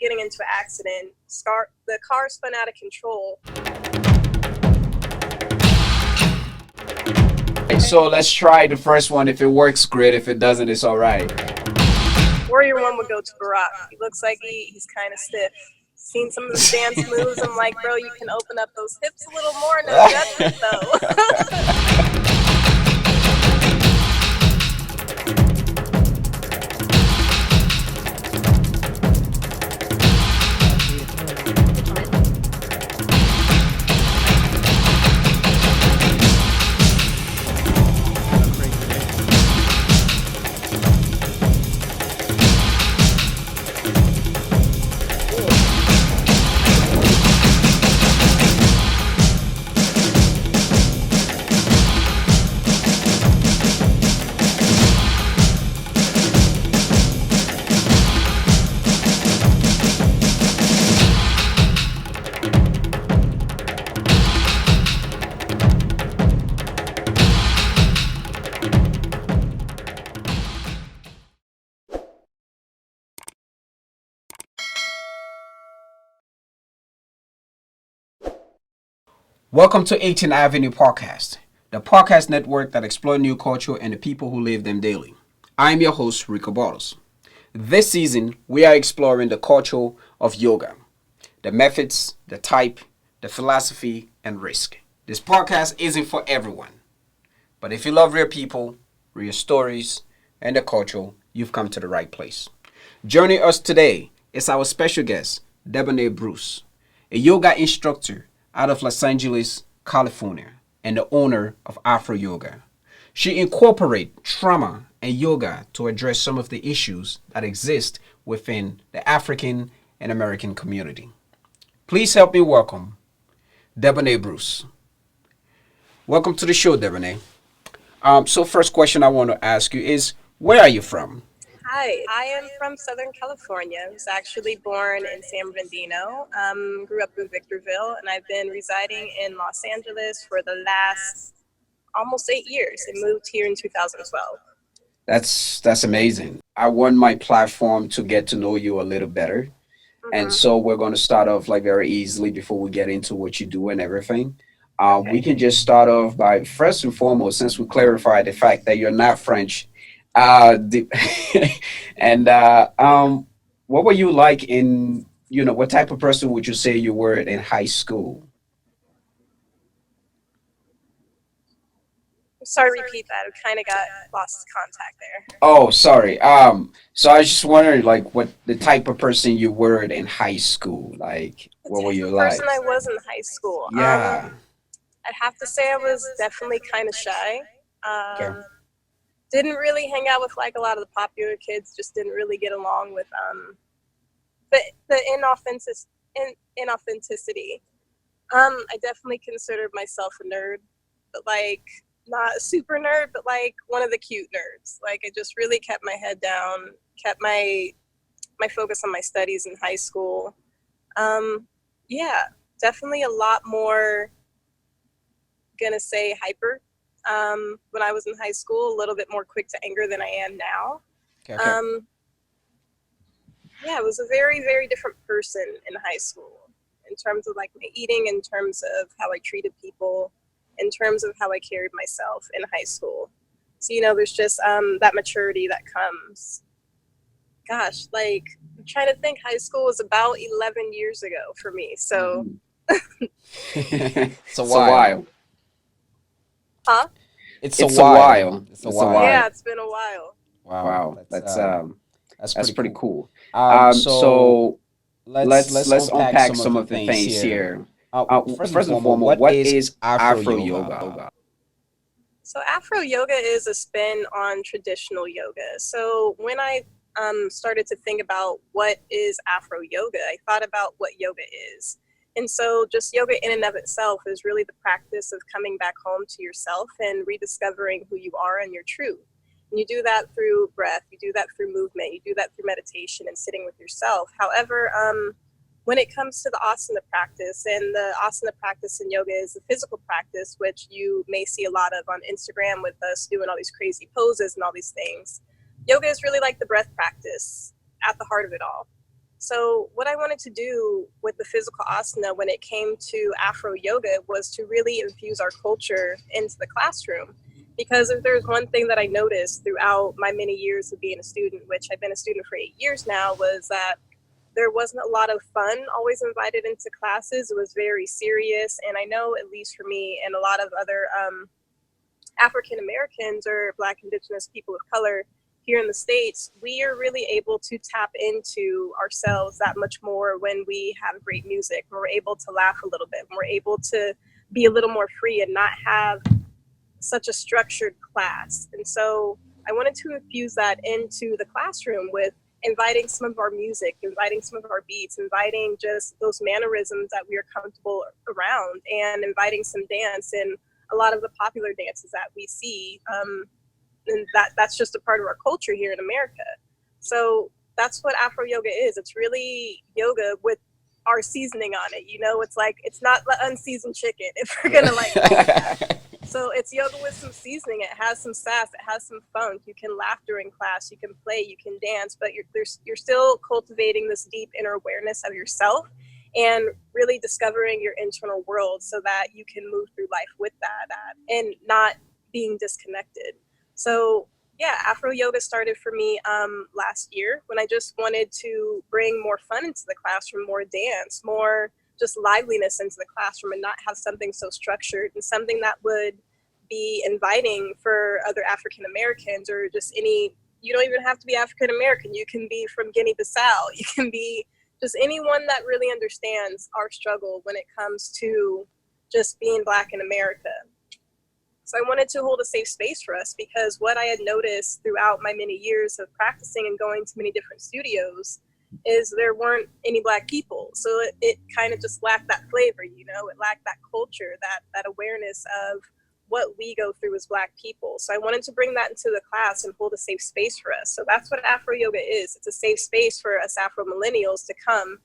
getting into an accident. The car spun out of control. So let's try the first one. If it works, great. If it doesn't, it's all right. Warrior one would go to Barack. He looks like he's kind of stiff. Seen some of his dance moves. I'm like, bro, you can open up those hips a little more. No judgment, though. Welcome to 18th Avenue Podcast, the podcast network that explores new culture and the people who live them daily. I'm your host, Rico Bottles. This season, we are exploring the culture of yoga, the methods, the type, the philosophy, and risk. This podcast isn't for everyone, but if you love real people, real stories, and the culture, you've come to the right place. Joining us today is our special guest, Debonné Bruce, a yoga instructor out of Los Angeles, California, and the owner of Afro Yoga. She incorporates trauma and yoga to address some of the issues that exist within the African and American community. Please help me welcome Debonné Bruce. Welcome to the show, Debonné. So first question I want to ask you is, where are you from? Hi, I am from Southern California. I was actually born in San Bernardino, grew up in Victorville, and I've been residing in Los Angeles for the last almost 8 years. I moved here in 2012. That's amazing. I want my platform to get to know you a little better. And Mm-hmm. so we're going to start off like very easily before we get into what you do and everything. We Okay. can just start off by first and foremost, since we clarified the fact that you're not French, the, and what were you like in, what type of person would you say you were in high school? Sorry, repeat that. I kind of got lost contact there. Oh, sorry. So I was just wondering, like, what the type of person you were in high school, like, The what were type you of person like? I was in high school. Yeah. I'd have to say I was definitely kind of shy. Okay. Didn't really hang out with like a lot of the popular kids. Just didn't really get along with the inauthenticity. I definitely considered myself a nerd, but like not a super nerd, but like one of the cute nerds. Like I just really kept my head down, kept my focus on my studies in high school. Um, yeah, definitely a lot more gonna say hyper. When I was in high school, a little bit more quick to anger than I am now. Okay. Okay. Um, yeah, I was a very, very different person in high school in terms of like my eating, in terms of how I treated people, in terms of how I carried myself in high school. So, there's just that maturity that comes. Gosh, like I'm trying to think, high school was about 11 years ago for me. So, Mhm. It's a It's a while. while. huh? It's a It's a while. while. It's a It's a while. Yeah, while. it's been a while. Wow. Wow. That's That's pretty pretty cool. cool. So So let's let's unpack unpack some of some the of the things things here. here. First and First and foremost, foremost, what what is is Afro Afro Yoga? Yoga? So Afro Yoga is a spin on traditional yoga. So when I started to think about what is Afro Yoga, I thought about what yoga is. And so just yoga in and of itself is really the practice of coming back home to yourself and rediscovering who you are and your truth. And you do that through breath, you do that through movement, you do that through meditation and sitting with yourself. However, when it comes to the asana practice, and the asana practice in yoga is a physical practice, which you may see a lot of on Instagram with us doing all these crazy poses and all these things. Yoga is really like the breath practice at the heart of it all. So what I wanted to do with the physical asana when it came to Afro Yoga was to really infuse our culture into the classroom. Because if there's one thing that I noticed throughout my many years of being a student, which I've been a student for 8 years now, was that there wasn't a lot of fun always invited into classes. It was very serious. And I know, at least for me and a lot of other African Americans or Black, Indigenous people of color here in the States, we are really able to tap into ourselves that much more when we have great music, when we're able to laugh a little bit, when we're able to be a little more free and not have such a structured class. And so I wanted to infuse that into the classroom with inviting some of our music, inviting some of our beats, inviting just those mannerisms that we are comfortable around, and inviting some dance and a lot of the popular dances that we see. And that's just a part of our culture here in America. So that's what Afro Yoga is. It's really yoga with our seasoning on it. You know, it's like, it's not the unseasoned chicken, if we're gonna like call it that. So it's yoga with some seasoning. It has some sass, it has some funk. You can laugh during class, you can play, you can dance, but you're still cultivating this deep inner awareness of yourself and really discovering your internal world so that you can move through life with that and not being disconnected. So yeah, Afro Yoga started for me last year when I just wanted to bring more fun into the classroom, more dance, more just liveliness into the classroom, and not have something so structured, and something that would be inviting for other African Americans or just any, you don't even have to be African American. You can be from Guinea-Bissau. You can be just anyone that really understands our struggle when it comes to just being Black in America. So I wanted to hold a safe space for us, because what I had noticed throughout my many years of practicing and going to many different studios is there weren't any Black people. So it kind of just lacked that flavor, you know, it lacked that culture, that awareness of what we go through as Black people. So I wanted to bring that into the class and hold a safe space for us. So that's what Afro Yoga is. It's a safe space for us Afro millennials to come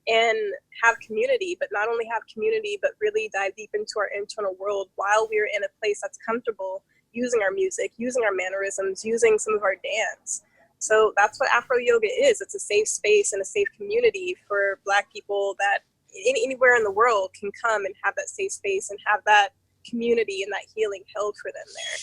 and have community, but not only have community, but really dive deep into our internal world while we're in a place that's comfortable using our music, using our mannerisms, using some of our dance. So that's what Afro Yoga is. It's a safe space and a safe community for Black people that anywhere in the world can come and have that safe space and have that community and that healing held for them there.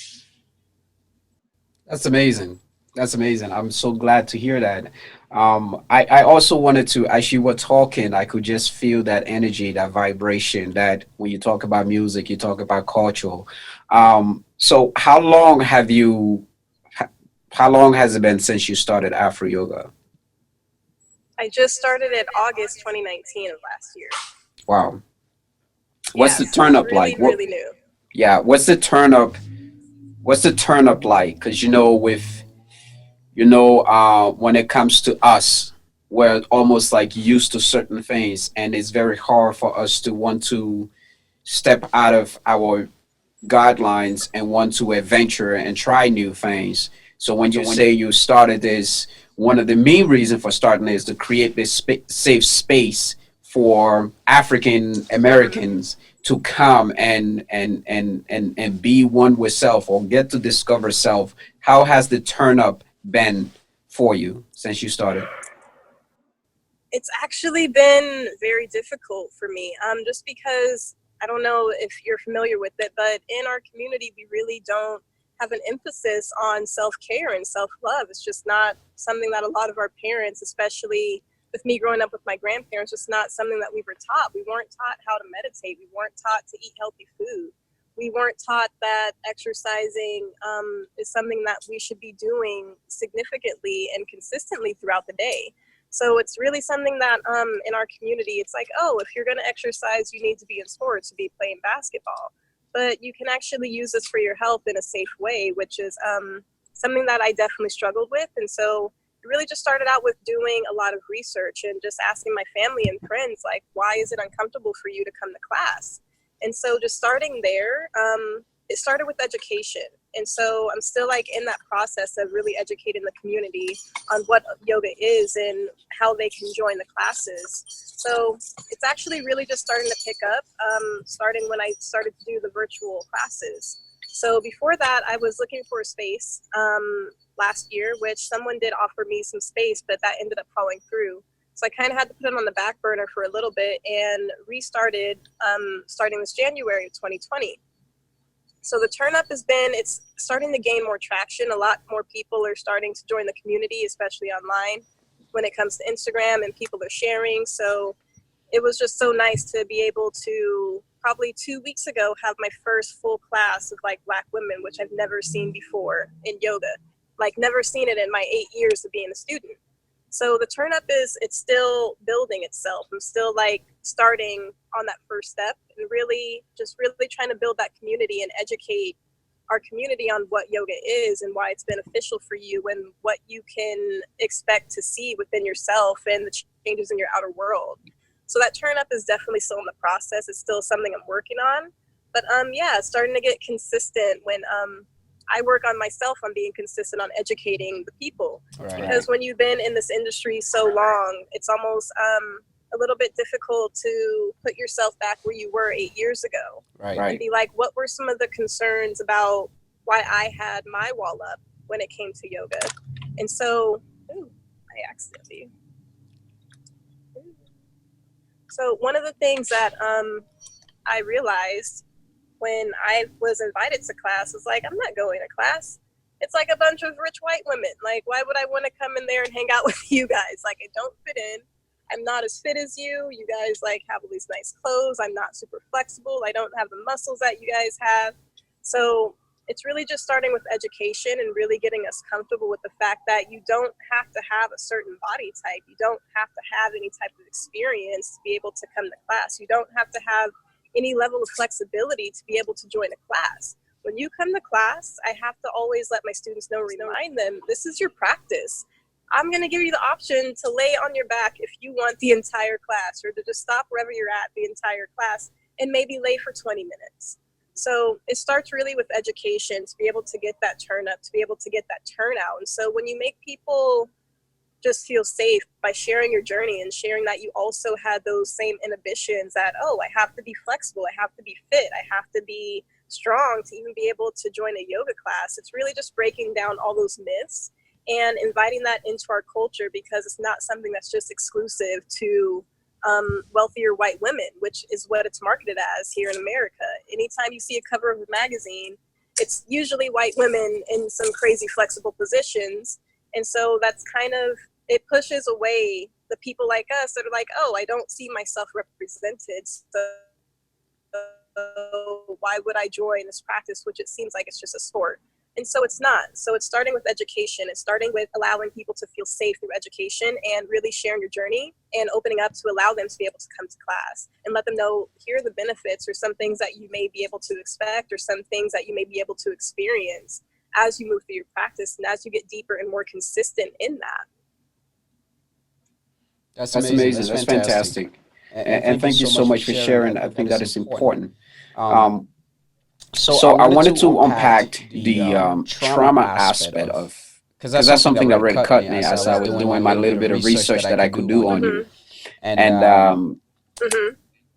That's amazing. That's amazing. I'm so glad to hear that. I also wanted to, as you were talking, I could just feel that energy, that vibration, that when you talk about music, you talk about culture. So how long has it been since you started Afro Yoga? I just started it August 2019 of last year. Wow. What's Yeah, the so turn it's up like? really, What, really new. yeah, what's the turn up like? Because when it comes to us, we're almost like used to certain things, and it's very hard for us to want to step out of our guidelines and want to adventure and try new things. So when you say you started this, one of the main reasons for starting is to create this safe space for African Americans to come and be one with self or get to discover self. How has the turn up been for you since you started? It's actually been very difficult for me, just because I don't know if you're familiar with it, but in our community, we really don't have an emphasis on self-care and self-love. It's just not something that a lot of our parents, especially with me growing up with my grandparents, it's not something that we were taught. We weren't taught how to meditate. We weren't taught to eat healthy food. We weren't taught that exercising is something that we should be doing significantly and consistently throughout the day. So it's really something that in our community, it's like, oh, if you're going to exercise, you need to be in sports, to be playing basketball. But you can actually use this for your health in a safe way, which is something that I definitely struggled with. And so it really just started out with doing a lot of research and just asking my family and friends, like, why is it uncomfortable for you to come to class? And so just starting there, it started with education. And so I'm still like in that process of really educating the community on what yoga is and how they can join the classes. So it's actually really just starting to pick up, starting when I started to do the virtual classes. So before that, I was looking for a space last year, which someone did offer me some space, but that ended up falling through. So I kind of had to put it on the back burner for a little bit and restarted starting this January of 2020. So the turn up it's starting to gain more traction. A lot more people are starting to join the community, especially online when it comes to Instagram, and people are sharing. So it was just so nice to be able to probably 2 weeks ago have my first full class of like Black women, which I've never seen before in yoga, like never seen it in my 8 years of being a student. So the turn up it's still building itself. I'm still like starting on that first step and really trying to build that community and educate our community on what yoga is and why it's beneficial for you and what you can expect to see within yourself and the changes in your outer world. So that turn up is definitely still in the process. It's still something I'm working on. But yeah, it's starting to get consistent when I work on myself on being consistent on educating the people. Right. Because when you've been in this industry so long, it's almost a little bit difficult to put yourself back where you were 8 years ago. Right. And be like, what were some of the concerns about why I had my wall up when it came to yoga? And so, I accidentally. So one of the things that I realized when I was invited to class was like, I'm not going to class. It's like a bunch of rich white women. Like, why would I want to come in there and hang out with you guys? Like, I don't fit in. I'm not as fit as you. You guys like have all these nice clothes. I'm not super flexible. I don't have the muscles that you guys have. So it's really just starting with education and really getting us comfortable with the fact that you don't have to have a certain body type. You don't have to have any type of experience to be able to come to class. You don't have to have any level of flexibility to be able to join a class. When you come to class, I have to always let my students know, remind them, this is your practice. I'm going to give you the option to lay on your back if you want the entire class, or to just stop wherever you're at the entire class and maybe lay for 20 minutes. So it starts really with education to be able to get that turn up, to be able to get that turnout. And so when you make people just feel safe by sharing your journey and sharing that you also had those same inhibitions that, oh, I have to be flexible, I have to be fit, I have to be strong to even be able to join a yoga class. It's really just breaking down all those myths and inviting that into our culture, because it's not something that's just exclusive to wealthier white women, which is what it's marketed as here in America. Anytime you see a cover of a magazine, it's usually white women in some crazy flexible positions. And so that's kind of, it pushes away the people like us that are like, oh, I don't see myself represented, so why would I join this practice, which it seems like it's just a sport. And so it's not. So it's starting with education. It's starting with allowing people to feel safe through education and really sharing your journey and opening up to allow them to be able to come to class and let them know, here are the benefits, or some things that you may be able to expect, or some things that you may be able to experience as you move through your practice and as you get deeper and more consistent in that. That's amazing. That's fantastic. And thank you so much for sharing. I think that is important. So I wanted to unpack the trauma aspect of, because that's something that really cut me as I was doing my little bit of research that I could do on you. And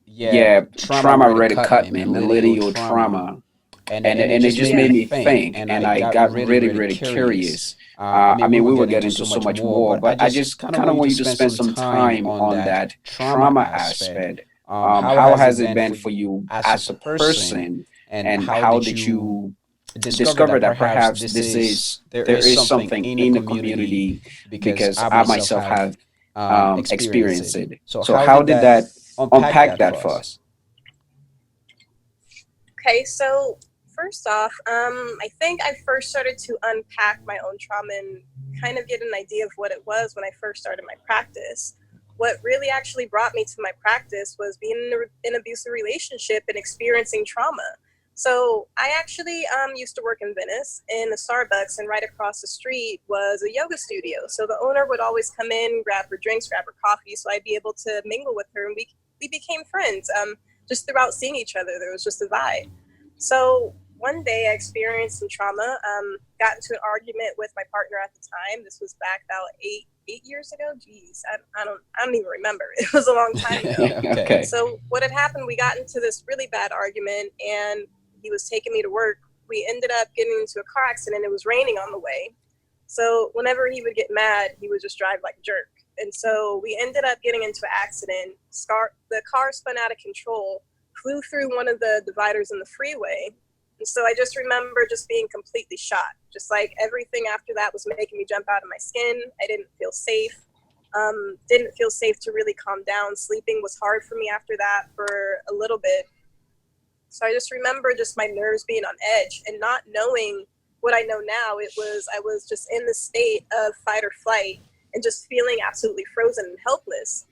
yeah, trauma really cut me, millennial trauma. And it just made me think, and I got really, really curious. I mean, we will get into so much more, but I just kind of want you to spend some time on that trauma aspect. How has it been for you as a person, and how did you discover that perhaps there is something in the community, because I myself have experienced it. So how did that unpack that for us? Okay, so first off, I think I first started to unpack my own trauma and kind of get an idea of what it was when I first started my practice. What really actually brought me to my practice was being in an abusive relationship and experiencing trauma. So I actually used to work in Venice in a Starbucks, and right across the street was a yoga studio. So the owner would always come in, grab her drinks, grab her coffee, so I'd be able to mingle with her, and we became friends. Just throughout seeing each other, there was just a vibe. So one day I experienced some trauma, got into an argument with my partner at the time. This was back about eight years ago. Geez, I don't even remember. It was a long time ago. Okay. So what had happened, we got into this really bad argument, and he was taking me to work. We ended up getting into a car accident. It was raining on the way. So whenever he would get mad, he would just drive like a jerk. And so we ended up getting into an accident. The car spun out of control, flew through one of the dividers in the freeway. And so I just remember just being completely shot. Just like everything after that was making me jump out of my skin. I didn't feel safe. Didn't feel safe to really calm down. Sleeping was hard for me after that for a little bit. So I just remember just my nerves being on edge and not knowing what I know now. I was just in the state of fight or flight and just feeling absolutely frozen and helpless.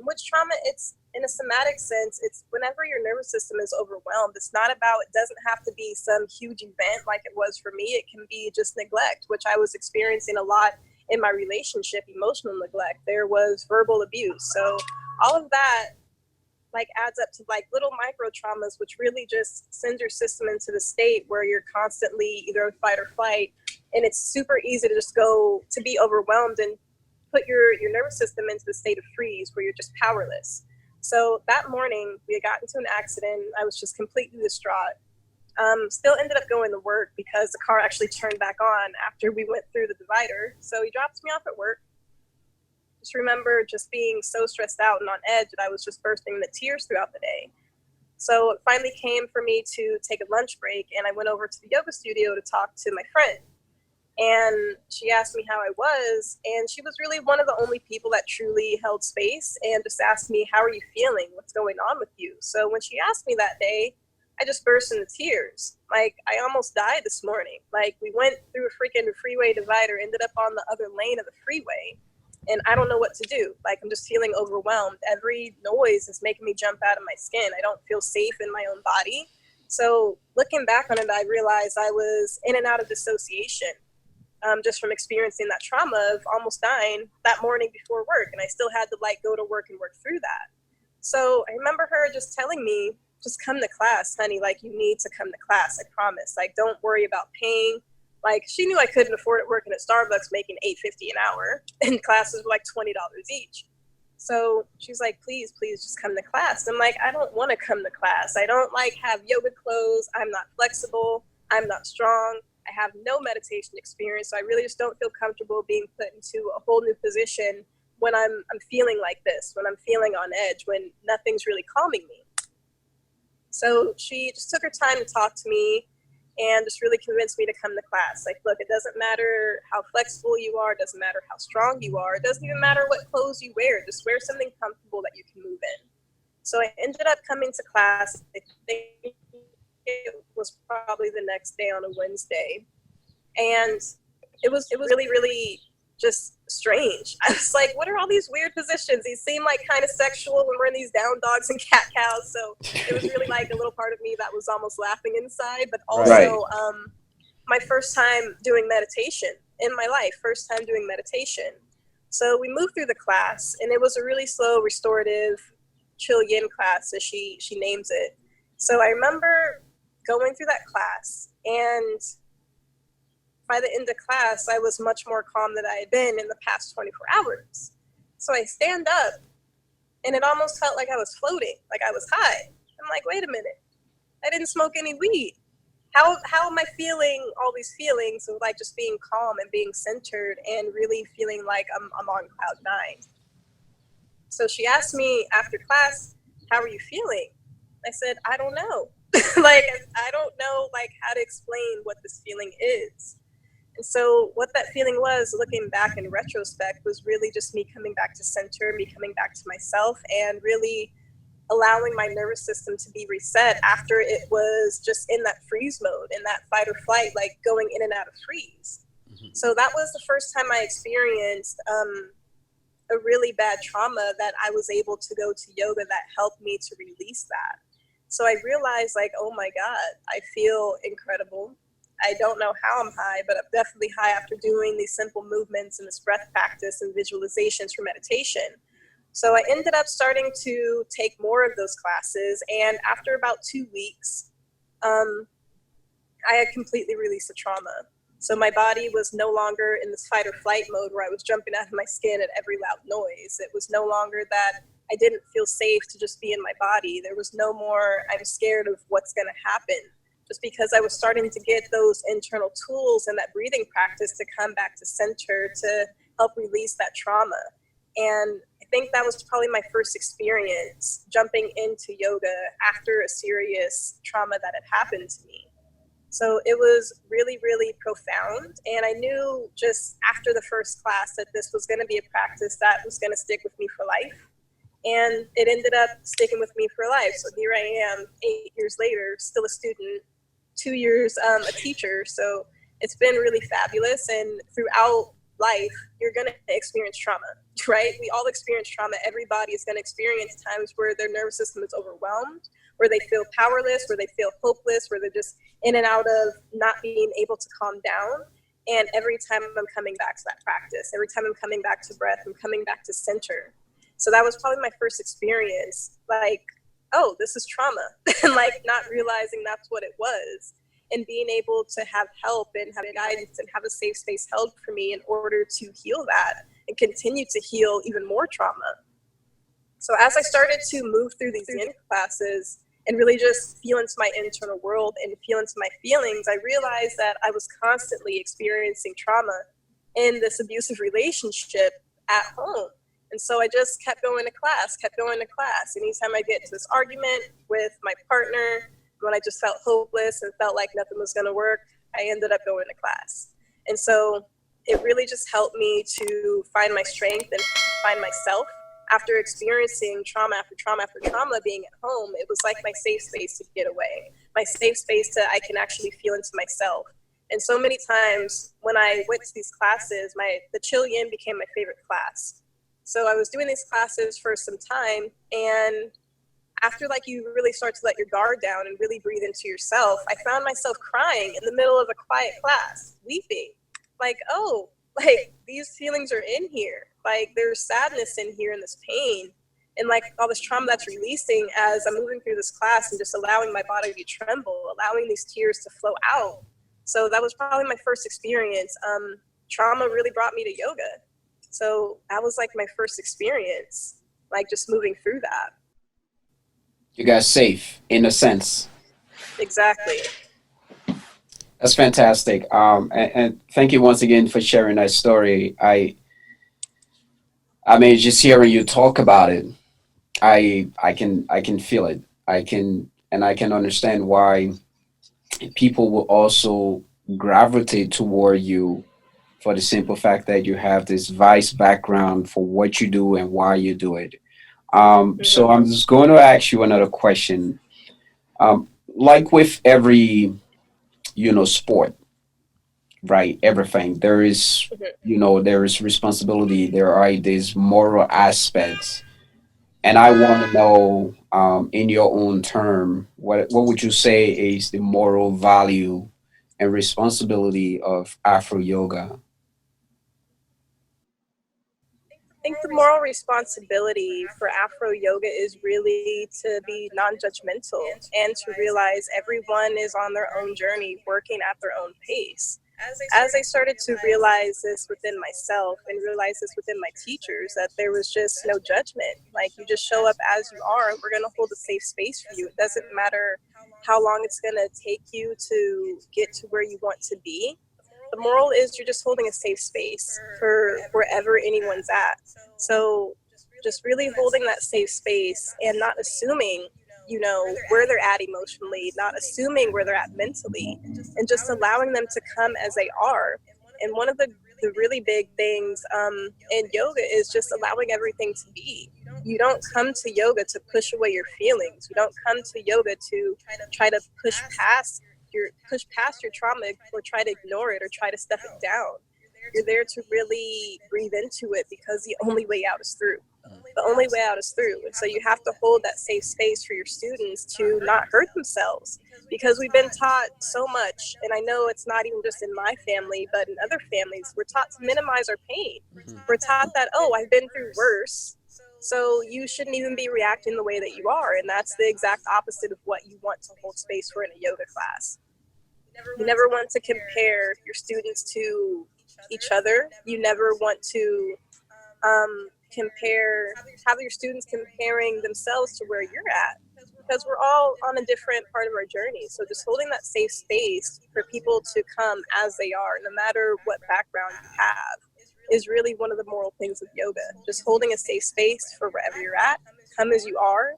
Which trauma, it's in a somatic sense, it's whenever your nervous system is overwhelmed. It doesn't have to be some huge event like it was for me. It can be just neglect, which I was experiencing a lot in my relationship, emotional neglect. There was verbal abuse. So all of that like adds up to like little micro traumas, which really just sends your system into the state where you're constantly either in fight or flight. And it's super easy to just go to be overwhelmed and put your nervous system into the state of freeze where you're just powerless. So that morning we had gotten into an accident. I was just completely distraught. Still ended up going to work because the car actually turned back on after we went through the divider. So he drops me off at work. Just remember just being so stressed out and on edge that I was just bursting into tears throughout the day. So it finally came for me to take a lunch break, and I went over to the yoga studio to talk to my friend. And she asked me how I was, and she was really one of the only people that truly held space and just asked me, how are you feeling? What's going on with you? So when she asked me that day, I just burst into tears. Like, I almost died this morning. Like, we went through a freaking freeway divider, ended up on the other lane of the freeway, and I don't know what to do. Like, I'm just feeling overwhelmed. Every noise is making me jump out of my skin. I don't feel safe in my own body. So looking back on it, I realized I was in and out of dissociation. Just from experiencing that trauma of almost dying that morning before work. And I still had to like go to work and work through that. So I remember her just telling me, just come to class, honey. Like, you need to come to class. I promise. Like, don't worry about paying. Like, she knew I couldn't afford it working at Starbucks making $8.50 an hour, and classes were like $20 each. So she's like, please just come to class. I'm like, I don't want to come to class. I don't like have yoga clothes. I'm not flexible. I'm not strong. I have no meditation experience, so I really just don't feel comfortable being put into a whole new position when I'm feeling like this, when I'm feeling on edge, when nothing's really calming me. So she just took her time to talk to me and just really convinced me to come to class. Like, look, it doesn't matter how flexible you are, it doesn't matter how strong you are, it doesn't even matter what clothes you wear, just wear something comfortable that you can move in. So I ended up coming to class. I think it was probably the next day on a Wednesday, and it was really, really just strange. I was like, what are all these weird positions? These seem like kind of sexual when we're in these down dogs and cat cows. So it was really like a little part of me that was almost laughing inside, but also Right. My first time doing meditation in my life, first time doing meditation. So we moved through the class, and it was a really slow, restorative, chill yin class, as she names it. So I remember going through that class, and by the end of class, I was much more calm than I had been in the past 24 hours. So I stand up, and it almost felt like I was floating, like I was high. I'm like, wait a minute, I didn't smoke any weed. How am I feeling all these feelings of like just being calm and being centered and really feeling like I'm on cloud nine? So she asked me after class, how are you feeling? I said, I don't know. Like, I don't know like how to explain what this feeling is. And so what that feeling was, looking back in retrospect, was really just me coming back to center, me coming back to myself, and really allowing my nervous system to be reset after it was just in that freeze mode, in that fight or flight, like going in and out of freeze. Mm-hmm. So that was the first time I experienced a really bad trauma that I was able to go to yoga that helped me to release that. So I realized, like, oh my God, I feel incredible. I don't know how I'm high, but I'm definitely high after doing these simple movements and this breath practice and visualizations for meditation. So I ended up starting to take more of those classes, and after about 2 weeks, I had completely released the trauma. So my body was no longer in this fight or flight mode where I was jumping out of my skin at every loud noise. It was no longer that I didn't feel safe to just be in my body. There was no more, I'm scared of what's going to happen. Just because I was starting to get those internal tools and that breathing practice to come back to center to help release that trauma. And I think that was probably my first experience jumping into yoga after a serious trauma that had happened to me. So it was really, really profound. And I knew just after the first class that this was going to be a practice that was going to stick with me for life. And it ended up sticking with me for life. So here I am 8 years later, still a student, 2 years a teacher. So it's been really fabulous. And throughout life, you're going to experience trauma, right? We all experience trauma. Everybody is going to experience times where their nervous system is overwhelmed, where they feel powerless, where they feel hopeless, where they're just in and out of not being able to calm down. And every time I'm coming back to that practice, every time I'm coming back to breath, I'm coming back to center. So that was probably my first experience, like, oh, this is trauma, and like not realizing that's what it was, and being able to have help and have guidance and have a safe space held for me in order to heal that and continue to heal even more trauma. So as I started to move through these yoga classes and really just feel into my internal world and feel into my feelings, I realized that I was constantly experiencing trauma in this abusive relationship at home. And so I just kept going to class. Anytime I get into this argument with my partner, when I just felt hopeless and felt like nothing was going to work, I ended up going to class. And so it really just helped me to find my strength and find myself. After experiencing trauma after trauma after trauma being at home, it was like my safe space to get away, my safe space to I can actually feel into myself. And so many times when I went to these classes, the chill yin became my favorite class. So I was doing these classes for some time, and after like you really start to let your guard down and really breathe into yourself, I found myself crying in the middle of a quiet class, weeping. Like, oh, like these feelings are in here. Like there's sadness in here and this pain and like all this trauma that's releasing as I'm moving through this class and just allowing my body to tremble, allowing these tears to flow out. So that was probably my first experience. Trauma really brought me to yoga. So that was like my first experience, like just moving through that. You got safe in a sense. Exactly. That's fantastic. And thank you once again for sharing that story. I mean, just hearing you talk about it, I can feel it. I can understand why people will also gravitate toward you for the simple fact that you have this vice background for what you do and why you do it. So Mm-hmm. I'm just going to ask you another question. Like with every, sport, right? Everything there is, Mm-hmm. there is responsibility. There are these moral aspects, and I want to know, in your own term, what would you say is the moral value and responsibility of Afro yoga? I think the moral responsibility for Afro yoga is really to be non-judgmental and to realize everyone is on their own journey, working at their own pace. As I started to realize this within myself and realize this within my teachers, that there was just no judgment. Like you just show up as you are, and we're going to hold a safe space for you. It doesn't matter how long it's going to take you to get to where you want to be. The moral is you're just holding a safe space for wherever anyone's at. So just really holding that safe space and not assuming, where they're at emotionally, not assuming where they're at mentally, and just allowing them to come as they are. And one of the really big things in yoga is just allowing everything to be. You don't come to yoga to push away your feelings. You don't come to yoga to try to push past your trauma or try to ignore it or try to stuff it down. You're there to really breathe into it because the only way out is through. The only way out is through. And so you have to hold that safe space for your students to not hurt themselves, because we've been taught so much. And I know it's not even just in my family, but in other families, we're taught to minimize our pain. We're taught that, oh, I've been through worse, so you shouldn't even be reacting the way that you are. And that's the exact opposite of what you want to hold space for in a yoga class. You never want to compare your students to each other. You never want to have your students comparing themselves to where you're at, because we're all on a different part of our journey. So just holding that safe space for people to come as they are, no matter what background you have, is really one of the moral things of yoga. Just holding a safe space for wherever you're at, come as you are.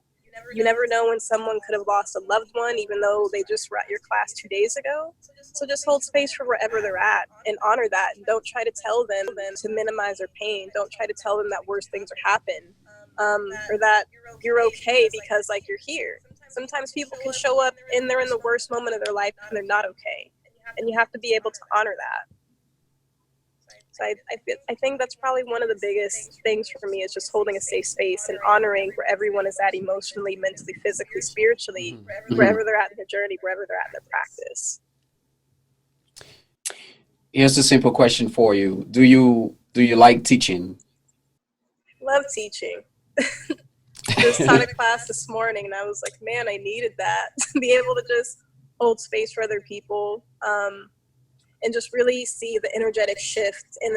You never know when someone could have lost a loved one, even though they just were at your class 2 days ago. So just hold space for wherever they're at and honor that. And don't try to tell them to minimize their pain. Don't try to tell them that worse things are happening, or that you're okay because like you're here. Sometimes people can show up and they're in the worst moment of their life and they're not okay. And you have to be able to honor that. So I think that's probably one of the biggest things for me is just holding a safe space and honoring where everyone is at emotionally, mentally, physically, spiritually, wherever they're at in their journey, wherever they're at in their practice. Here's a simple question for you. Do you like teaching? Love teaching. Just taught a class this morning and I was like, man, I needed that to be able to just hold space for other people, and just really see the energetic shift and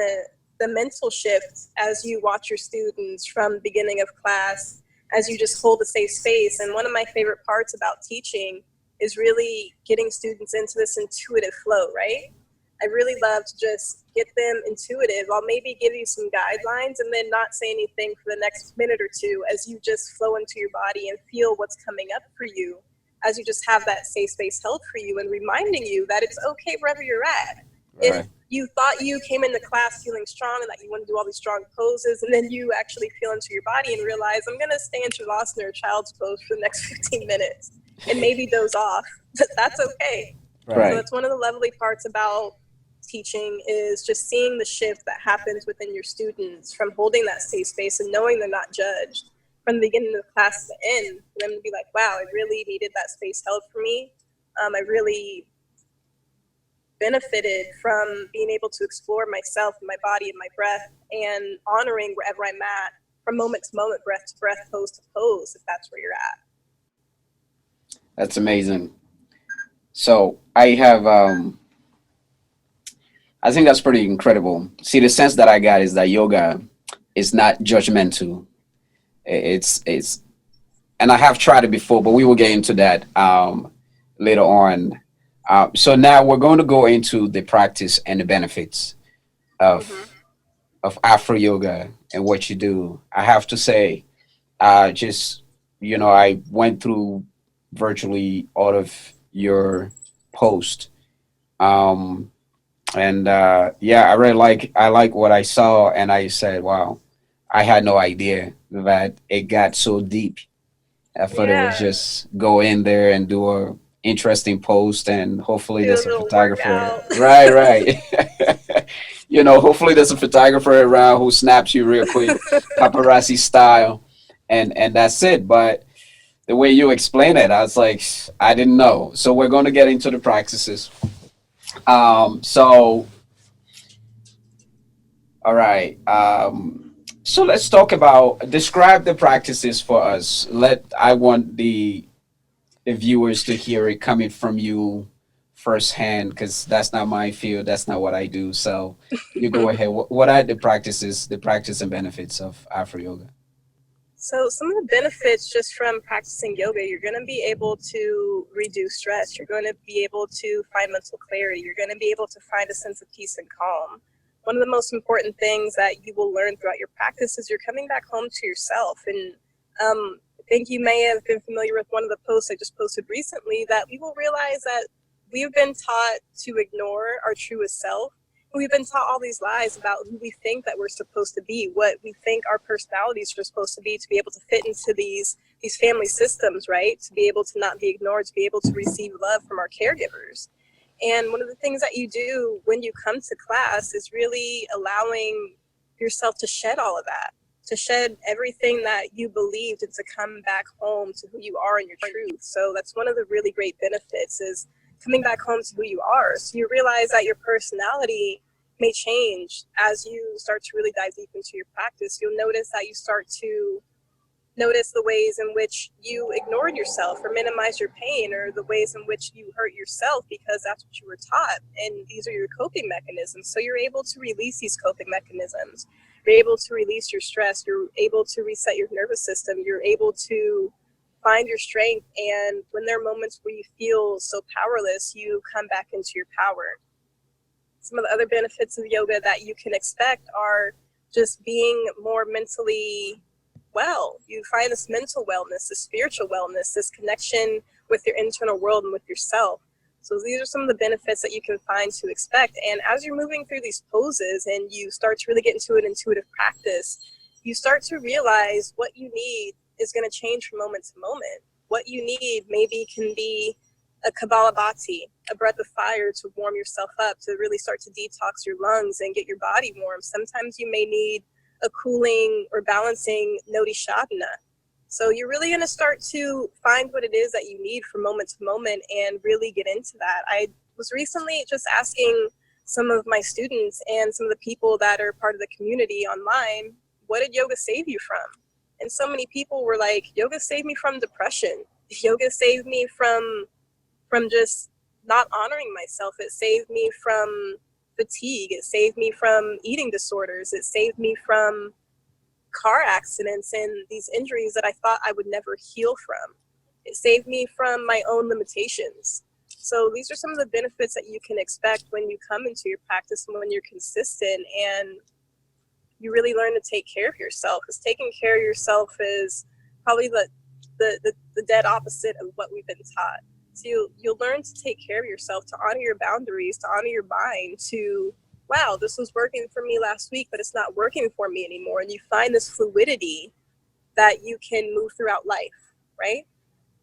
the mental shift as you watch your students from the beginning of class, as you just hold a safe space. And one of my favorite parts about teaching is really getting students into this intuitive flow, right? I really love to just get them intuitive. I'll maybe give you some guidelines and then not say anything for the next minute or two as you just flow into your body and feel what's coming up for you, as you just have that safe space held for you and reminding you that it's okay wherever you're at. If Right. you thought you came into class feeling strong and that you want to do all these strong poses, and then you actually feel into your body and realize, I'm going to stay in Shavasana or child's pose for the next 15 minutes and maybe doze off, that's okay. So Right. that's one of the lovely parts about teaching is just seeing the shift that happens within your students from holding that safe space and knowing they're not judged from the beginning of the class to the end, for them to be like, wow, I really needed that space held for me. I really benefited from being able to explore myself and my body and my breath and honoring wherever I'm at from moment to moment, breath to breath, pose to pose, if that's where you're at. That's amazing. So I have I think that's pretty incredible. See, the sense that I got is that yoga is not judgmental. It's and I have tried it before, but we will get into that later on. So now we're going to go into the practice and the benefits Mm-hmm. of Afro yoga and what you do. I have to say, just I went through virtually all of your post, um, and yeah, I like what I saw, and I said, wow, I had no idea that it got so deep. I thought it was Yeah, just go in there and do a interesting post, and hopefully do a there's a little photographer. workout. Right, right. Hopefully there's a photographer around who snaps you real quick, paparazzi style, and that's it. But the way you explain it, I was like, I didn't know. So we're going to get into the practices. So all right. So let's talk about describe the practices for us. I want the viewers to hear it coming from you firsthand because that's not my field. That's not what I do. So you go ahead. What are the practices, the practice and benefits of Afro yoga? So some of the benefits just from practicing yoga, you're going to be able to reduce stress. You're going to be able to find mental clarity. You're going to be able to find a sense of peace and calm. One of the most important things that you will learn throughout your practice is you're coming back home to yourself. And I think you may have been familiar with one of the posts I just posted recently, that we will realize that we've been taught to ignore our truest self. We've been taught all these lies about who we think that we're supposed to be, what we think our personalities are supposed to be able to fit into these family systems, right? To be able to not be ignored, to be able to receive love from our caregivers. And one of the things that you do when you come to class is really allowing yourself to shed all of that, to shed everything that you believed and to come back home to who you are and your truth. So that's one of the really great benefits is coming back home to who you are. So you realize that your personality may change as you start to really dive deep into your practice. You'll notice that you start to notice the ways in which you ignored yourself or minimized your pain, or the ways in which you hurt yourself because that's what you were taught. And these are your coping mechanisms. So you're able to release these coping mechanisms. You're able to release your stress. You're able to reset your nervous system. You're able to find your strength. And when there are moments where you feel so powerless, you come back into your power. Some of the other benefits of yoga that you can expect are just being more mentally well. You find this mental wellness, this spiritual wellness, this connection with your internal world and with yourself. So these are some of the benefits that you can find to expect. And as you're moving through these poses and you start to really get into an intuitive practice, you start to realize what you need is going to change from moment to moment. What you need maybe can be a Kabbalah-bati, a breath of fire to warm yourself up, to really start to detox your lungs and get your body warm. Sometimes you may need a cooling or balancing Nodi Shavana. So you're really going to start to find what it is that you need from moment to moment and really get into that. I was recently just asking some of my students and some of the people that are part of the community online, what did yoga save you from? And so many people were like, yoga saved me from depression. Yoga saved me from just not honoring myself. It saved me from fatigue. It saved me from eating disorders. It saved me from car accidents and these injuries that I thought I would never heal from. It saved me from my own limitations. So these are some of the benefits that you can expect when you come into your practice and when you're consistent and you really learn to take care of yourself. Because taking care of yourself is probably the dead opposite of what we've been taught. So you'll learn to take care of yourself, to honor your boundaries, to honor your mind, to, wow, this was working for me last week, but it's not working for me anymore. And you find this fluidity that you can move throughout life, right?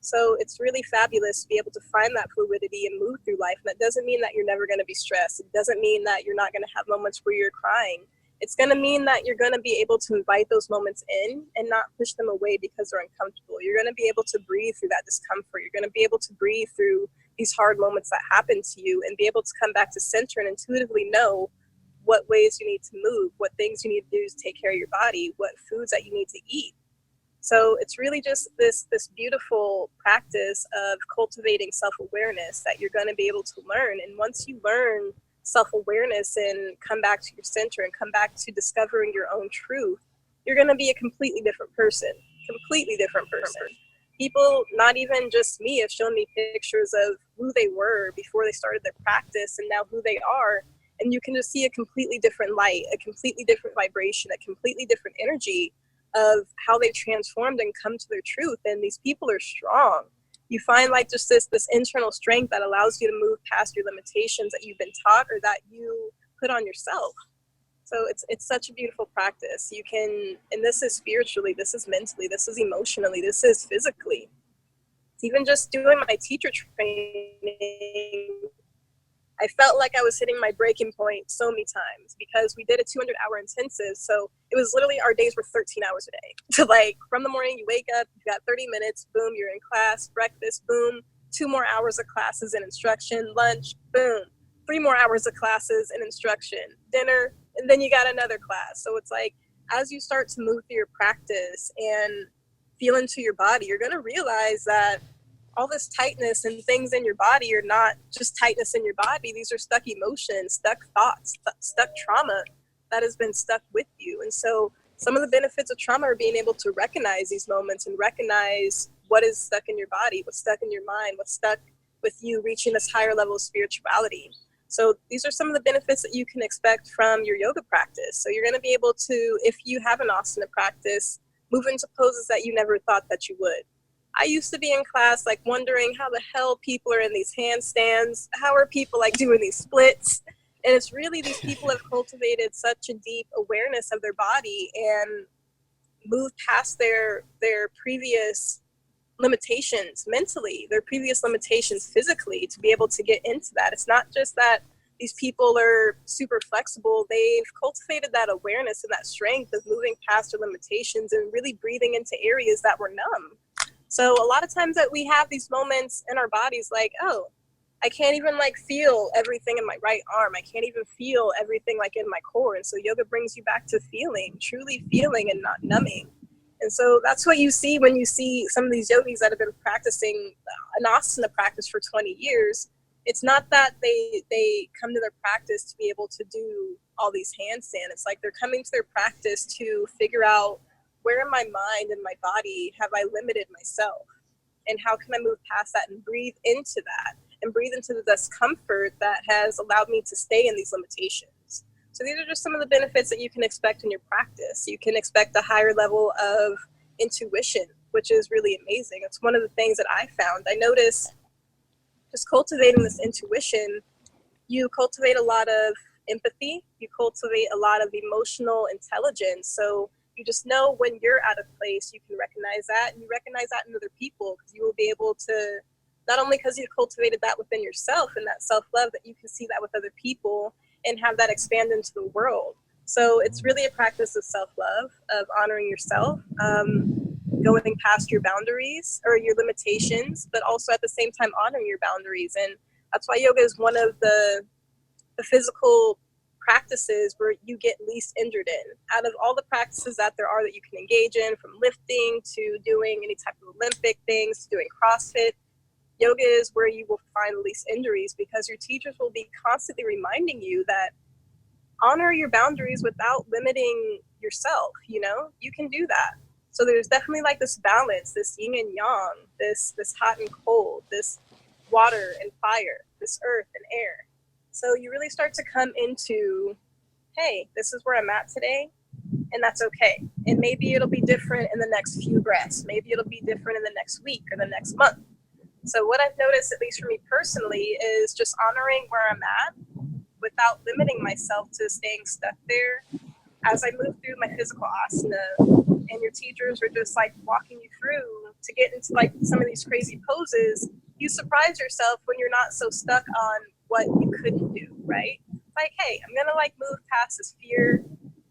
So it's really fabulous to be able to find that fluidity and move through life. And that doesn't mean that you're never going to be stressed. It doesn't mean that you're not going to have moments where you're crying. It's going to mean that you're going to be able to invite those moments in and not push them away because they're uncomfortable. You're going to be able to breathe through that discomfort. You're going to be able to breathe through these hard moments that happen to you and be able to come back to center and intuitively know what ways you need to move, what things you need to do to take care of your body, what foods that you need to eat. So it's really just this beautiful practice of cultivating self-awareness that you're going to be able to learn. And once you learn self-awareness and come back to your center and come back to discovering your own truth, you're going to be a completely different person. People, not even just me, have shown me pictures of who they were before they started their practice and now who they are. And you can just see a completely different light, a completely different vibration, a completely different energy of how they've transformed and come to their truth. And these people are strong. You find like just this internal strength that allows you to move past your limitations that you've been taught or that you put on yourself. So it's such a beautiful practice. You can, and this is spiritually, this is mentally, this is emotionally, this is physically. It's even just doing my teacher training, I felt like I was hitting my breaking point so many times because we did a 200-hour intensive. So it was literally, our days were 13 hours a day. So like from the morning you wake up, you got 30 minutes, boom, you're in class, breakfast, boom, 2 more hours of classes and instruction, lunch, boom, 3 more hours of classes and instruction, dinner, and then you got another class. So it's like, as you start to move through your practice and feel into your body, you're going to realize that all this tightness and things in your body are not just tightness in your body. These are stuck emotions, stuck thoughts, stuck trauma that has been stuck with you. And so some of the benefits of trauma are being able to recognize these moments and recognize what is stuck in your body, what's stuck in your mind, what's stuck with you reaching this higher level of spirituality. So these are some of the benefits that you can expect from your yoga practice. So you're going to be able to, if you have an asana practice, move into poses that you never thought that you would. I used to be in class like wondering how the hell people are in these handstands. How are people like doing these splits? And it's really, these people have cultivated such a deep awareness of their body and moved past their previous limitations mentally, their previous limitations physically, to be able to get into that. It's not just that these people are super flexible. They've cultivated that awareness and that strength of moving past their limitations and really breathing into areas that were numb. So a lot of times that we have these moments in our bodies like, oh, I can't even like feel everything in my right arm. I can't even feel everything like in my core. And so yoga brings you back to feeling, truly feeling and not numbing. And so that's what you see when you see some of these yogis that have been practicing an asana practice for 20 years. It's not that they come to their practice to be able to do all these handstands. It's like they're coming to their practice to figure out, where in my mind and my body have I limited myself? And how can I move past that and breathe into that and breathe into the discomfort that has allowed me to stay in these limitations. So these are just some of the benefits that you can expect in your practice. You can expect a higher level of intuition, which is really amazing. It's one of the things that I found. I noticed just cultivating this intuition, you cultivate a lot of empathy, you cultivate a lot of emotional intelligence. So you just know when you're out of place, you can recognize that, and you recognize that in other people, because you will be able to, not only because you cultivated that within yourself and that self-love, that you can see that with other people and have that expand into the world. So it's really a practice of self-love, of honoring yourself, going past your boundaries or your limitations, but also at the same time honoring your boundaries. And that's why yoga is one of the physical practices where you get least injured in. Out of all the practices that there are that you can engage in, from lifting to doing any type of Olympic things, to doing CrossFit, yoga is where you will find the least injuries, because your teachers will be constantly reminding you that honor your boundaries without limiting yourself. You can do that. So there's definitely like this balance, this yin and yang, this hot and cold, this water and fire, this earth and air. So you really start to come into, hey, this is where I'm at today, and that's okay. And maybe it'll be different in the next few breaths. Maybe it'll be different in the next week or the next month. So what I've noticed, at least for me personally, is just honoring where I'm at without limiting myself to staying stuck there. As I move through my physical asana, and your teachers are just like walking you through to get into like some of these crazy poses, you surprise yourself when you're not so stuck on what you couldn't do, right? Like, hey, I'm gonna like move past this fear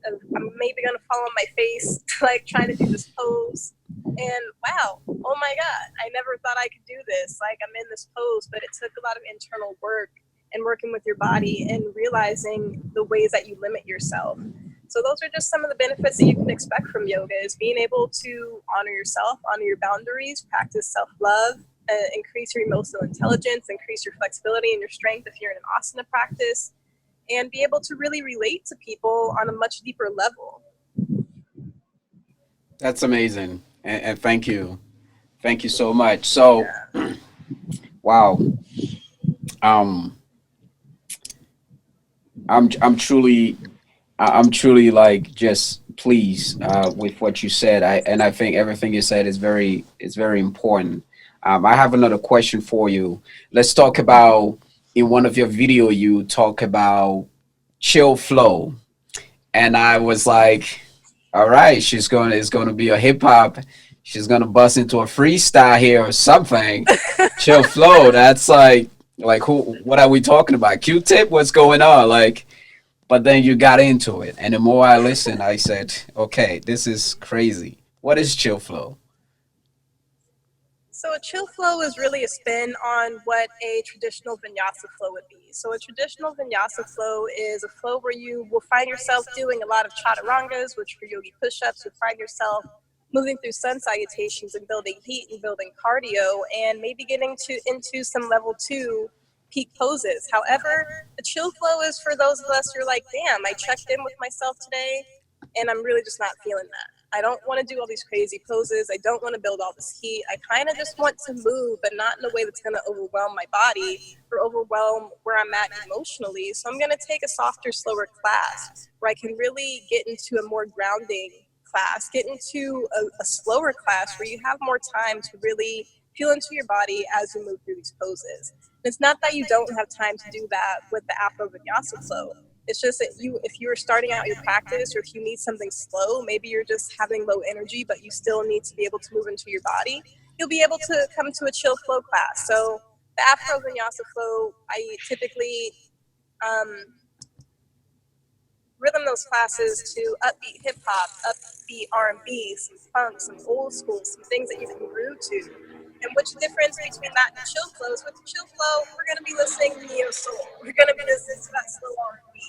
of, I'm maybe gonna fall on my face, like trying to do this pose. And wow, oh my God, I never thought I could do this. Like, I'm in this pose, but it took a lot of internal work and working with your body and realizing the ways that you limit yourself. So those are just some of the benefits that you can expect from yoga, is being able to honor yourself, honor your boundaries, practice self-love, increase your emotional intelligence, increase your flexibility and your strength if you're in an asana practice, and be able to really relate to people on a much deeper level. That's amazing. And thank you. Thank you so much. So, Yeah. wow. Um, I'm truly like just pleased with what you said. I think everything you said is very important. I have another question for you. Let's talk about, in one of your video you talk about chill flow, and I was like, all right, it's going to be a hip hop. She's going to bust into a freestyle here or something. Chill flow. That's like who? What are we talking about? Q-tip? What's going on? Like, but then you got into it, and the more I listened, I said, okay, this is crazy. What is chill flow? So a chill flow is really a spin on what a traditional vinyasa flow would be. So a traditional vinyasa flow is a flow where you will find yourself doing a lot of chaturangas, which for yogi push-ups, you'll find yourself moving through sun salutations and building heat and building cardio, and maybe getting into some level 2 peak poses. However, the chill flow is for those of us who are like, damn, I checked in with myself today and I'm really just not feeling that. I don't want to do all these crazy poses. I don't want to build all this heat. I kind of just want to move, but not in a way that's going to overwhelm my body or overwhelm where I'm at emotionally. So I'm going to take a softer, slower class where I can really get into a more grounding class, get into a slower class where you have more time to really feel into your body as you move through these poses. And it's not that you don't have time to do that with the Afro Vinyasa flow. It's just that if you're starting out your practice, or if you need something slow, maybe you're just having low energy, but you still need to be able to move into your body, you'll be able to come to a chill flow class. So the Afro Vinyasa flow, I typically rhythm those classes to upbeat hip hop, upbeat R&B, some funk, some old school, some things that you can groove to. And which difference between that and chill flows? With the chill flow, we're going to be listening to neo soul. We're going to be listening to that slow R&B.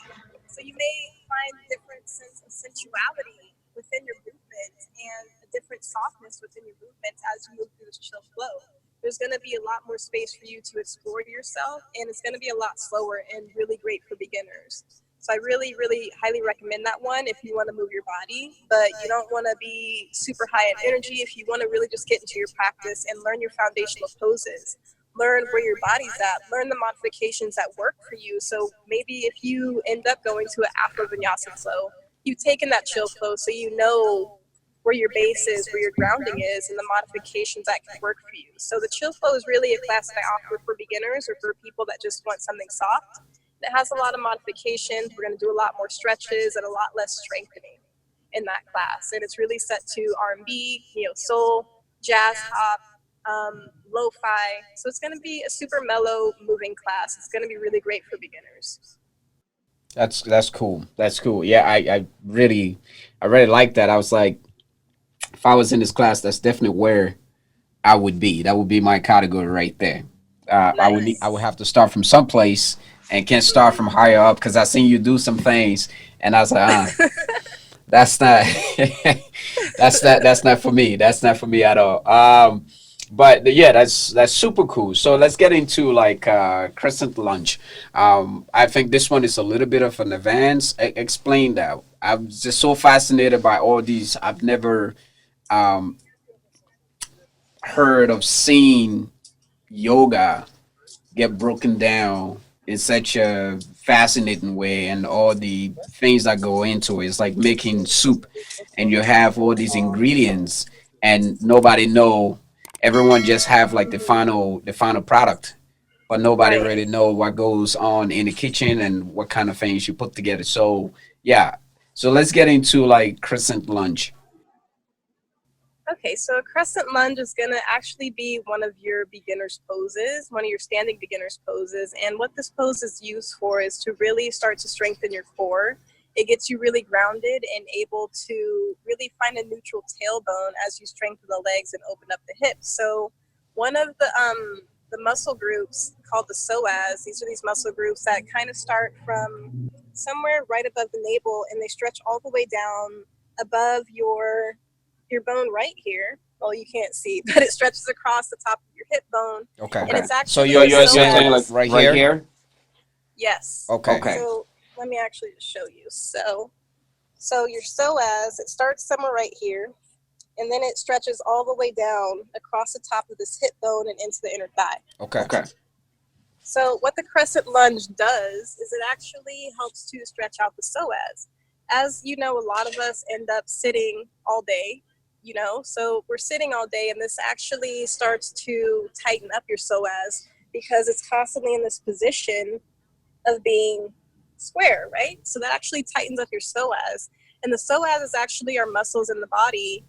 So you may find a different sense of sensuality within your movement and a different softness within your movement as you move through this chill flow. There's going to be a lot more space for you to explore yourself, and it's going to be a lot slower and really great for beginners. So I really, really highly recommend that one if you want to move your body, but you don't want to be super high in energy. If you want to really just get into your practice and learn your foundational poses, learn where your body's at, learn the modifications that work for you. So maybe if you end up going to an Afro Vinyasa flow, you've taken that chill flow so you know where your base is, where your grounding is, and the modifications that can work for you. So the chill flow is really a class that I offer for beginners or for people that just want something soft. It has a lot of modifications. We're going to do a lot more stretches and a lot less strengthening in that class. And it's really set to R&B, neo soul, jazz hop, lo-fi. So it's going to be a super mellow, moving class. It's going to be really great for beginners. That's cool. That's cool. Yeah, I really like that. I was like, if I was in this class, that's definitely where I would be. That would be my category right there. I would Nice. have to start from someplace and can't start from higher up because I seen you do some things and I was like, that's not that's not for me. That's not for me at all. But yeah, that's super cool. So let's get into like crescent lunge. I think this one is a little bit of an advance. Explain that. I'm just so fascinated by all these. I've never um, heard of seeing yoga get broken down in such a fascinating way, and all the things that go into it. It's like making soup and you have all these ingredients and nobody know, everyone just have like the final product, but nobody Right. really know what goes on in the kitchen and what kind of things you put together. So yeah, so let's get into like crescent lunge. Okay, so a crescent lunge is going to actually be one of your beginner's poses, one of your standing beginner's poses. And what this pose is used for is to really start to strengthen your core. It gets you really grounded and able to really find a neutral tailbone as you strengthen the legs and open up the hips. So one of the muscle groups called the psoas, these are these muscle groups that kind of start from somewhere right above the navel and they stretch all the way down above your bone right here. Well, you can't see, but it stretches across the top of your hip bone, Okay. and it's So actually you're the you're saying like psoas. right Right here? here. Yes. Okay. Okay. So let me actually just show you. So your psoas, it starts somewhere right here, and then it stretches all the way down across the top of this hip bone and into the inner thigh. Okay. Okay. So what the crescent lunge does is it actually helps to stretch out the psoas. As you know, a lot of us end up sitting all day, so we're sitting all day, and this actually starts to tighten up your psoas because it's constantly in this position of being square, right? So that actually tightens up your psoas. And the psoas is actually our muscles in the body.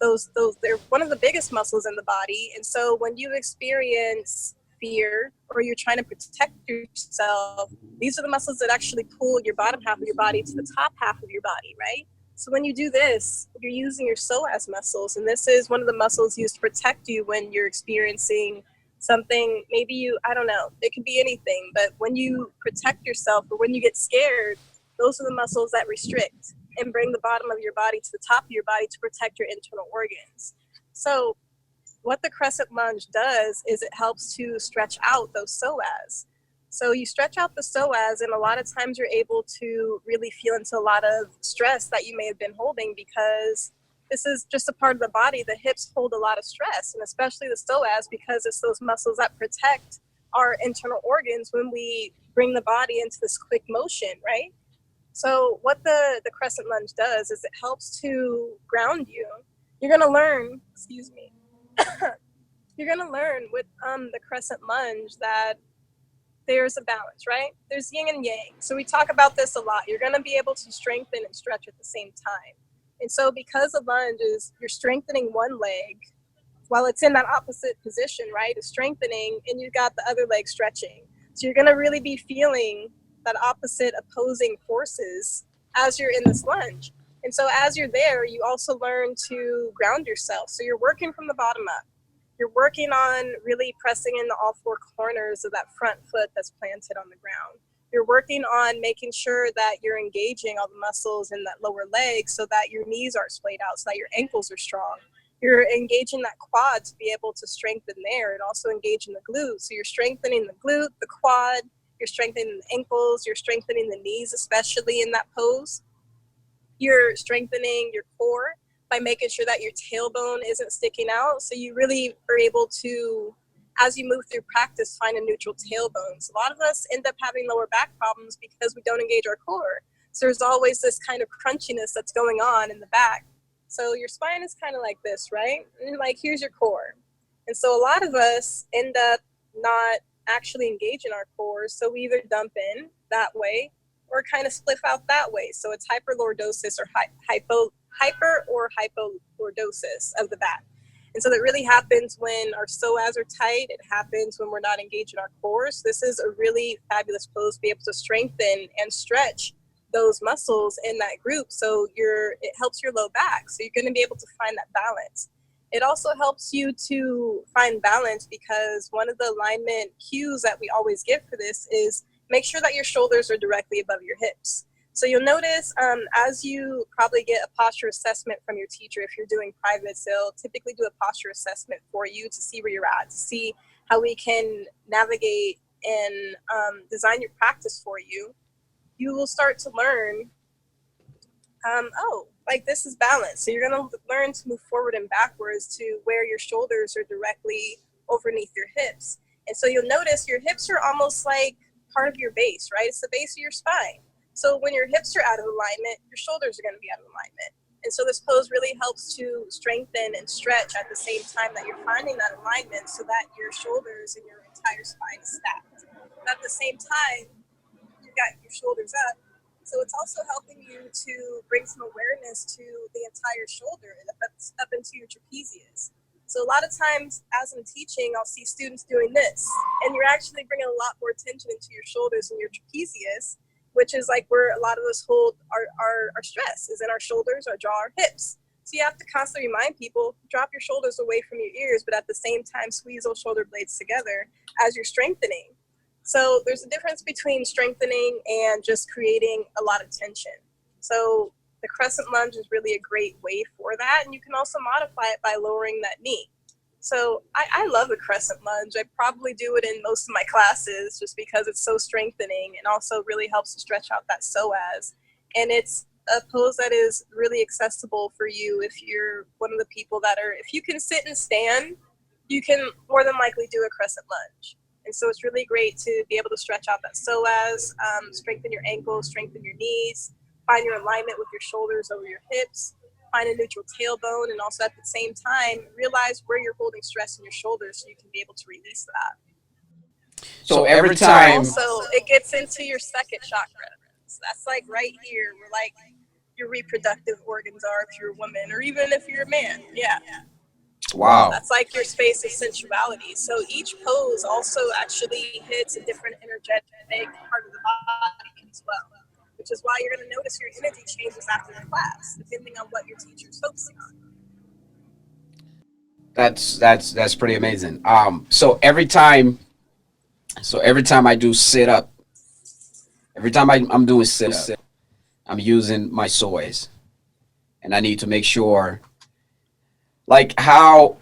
Those they're one of the biggest muscles in the body. And so when you experience fear or you're trying to protect yourself, these are the muscles that actually pull your bottom half of your body to the top half of your body, right? So when you do this, you're using your psoas muscles, and this is one of the muscles used to protect you when you're experiencing something. Maybe I don't know, it could be anything, but when you protect yourself or when you get scared, those are the muscles that restrict and bring the bottom of your body to the top of your body to protect your internal organs. So what the crescent lunge does is it helps to stretch out those psoas. So you stretch out the psoas, and a lot of times you're able to really feel into a lot of stress that you may have been holding, because this is just a part of the body. The hips hold a lot of stress, and especially the psoas, because it's those muscles that protect our internal organs when we bring the body into this quick motion, right? So what the crescent lunge does is it helps to ground you. You're going to learn, excuse me, you're going to learn with the crescent lunge that there's a balance, right? There's yin and yang. So we talk about this a lot. You're going to be able to strengthen and stretch at the same time. And so because the lunge is, you're strengthening one leg while it's in that opposite position, right? It's strengthening and you've got the other leg stretching. So you're going to really be feeling that opposite opposing forces as you're in this lunge. And so as you're there, you also learn to ground yourself. So you're working from the bottom up. You're working on really pressing in all four corners of that front foot that's planted on the ground. You're working on making sure that you're engaging all the muscles in that lower leg so that your knees aren't splayed out, so that your ankles are strong. You're engaging that quad to be able to strengthen there, and also engaging the glute. So you're strengthening the glute, the quad, you're strengthening the ankles, you're strengthening the knees, especially in that pose. You're strengthening your core by making sure that your tailbone isn't sticking out. So you really are able to as you move through practice, find a neutral tailbone. So a lot of us end up having lower back problems because we don't engage our core. So there's always this kind of crunchiness that's going on in the back. So your spine is kind of like this, right? And like, here's your core. And so a lot of us end up not actually engaging our core. So we either dump in that way or kind of spliff out that way. So it's hyperlordosis or hyper or hypolordosis of the back. And so that really happens when our psoas are tight. It happens when we're not engaging our core. So this is a really fabulous pose to be able to strengthen and stretch those muscles in that group. So it helps your low back. So you're going to be able to find that balance. It also helps you to find balance because one of the alignment cues that we always give for this is make sure that your shoulders are directly above your hips. So you'll notice as you probably get a posture assessment from your teacher, if you're doing private, they'll typically do a posture assessment for you to see where you're at, to see how we can navigate and design your practice for you. You will start to learn, like this is balance. So you're going to learn to move forward and backwards to where your shoulders are directly underneath your hips. And so you'll notice your hips are almost like part of your base, right? It's the base of your spine. So when your hips are out of alignment, your shoulders are going to be out of alignment. And so this pose really helps to strengthen and stretch at the same time that you're finding that alignment so that your shoulders and your entire spine is stacked. But at the same time, you've got your shoulders up. So it's also helping you to bring some awareness to the entire shoulder up into your trapezius. So a lot of times as I'm teaching, I'll see students doing this, and you're actually bringing a lot more tension into your shoulders and your trapezius, which is like where a lot of us hold our stress is in our shoulders, our jaw, our hips. So you have to constantly remind people, drop your shoulders away from your ears, but at the same time, squeeze those shoulder blades together as you're strengthening. So there's a difference between strengthening and just creating a lot of tension. So the crescent lunge is really a great way for that. And you can also modify it by lowering that knee. So I love the crescent lunge. I probably do it in most of my classes just because it's so strengthening and also really helps to stretch out that psoas. And it's a pose that is really accessible for you if you're one of the people that if you can sit and stand, you can more than likely do a crescent lunge. And so it's really great to be able to stretch out that psoas, strengthen your ankles, strengthen your knees, find your alignment with your shoulders over your hips, find a neutral tailbone, and also at the same time, realize where you're holding stress in your shoulders so you can be able to release that. So every time. Also, it gets into your second chakra. So that's like right here where like your reproductive organs are if you're a woman or even if you're a man. Yeah. Wow. That's like your space of sensuality. So each pose also actually hits a different energetic part of the body as well, which is why you're going to notice your energy changes after the class, depending on what your teacher is focusing on. That's pretty amazing. So every time I do sit up, every time I'm doing sit up, I'm using my psoas, and I need to make sure, like, how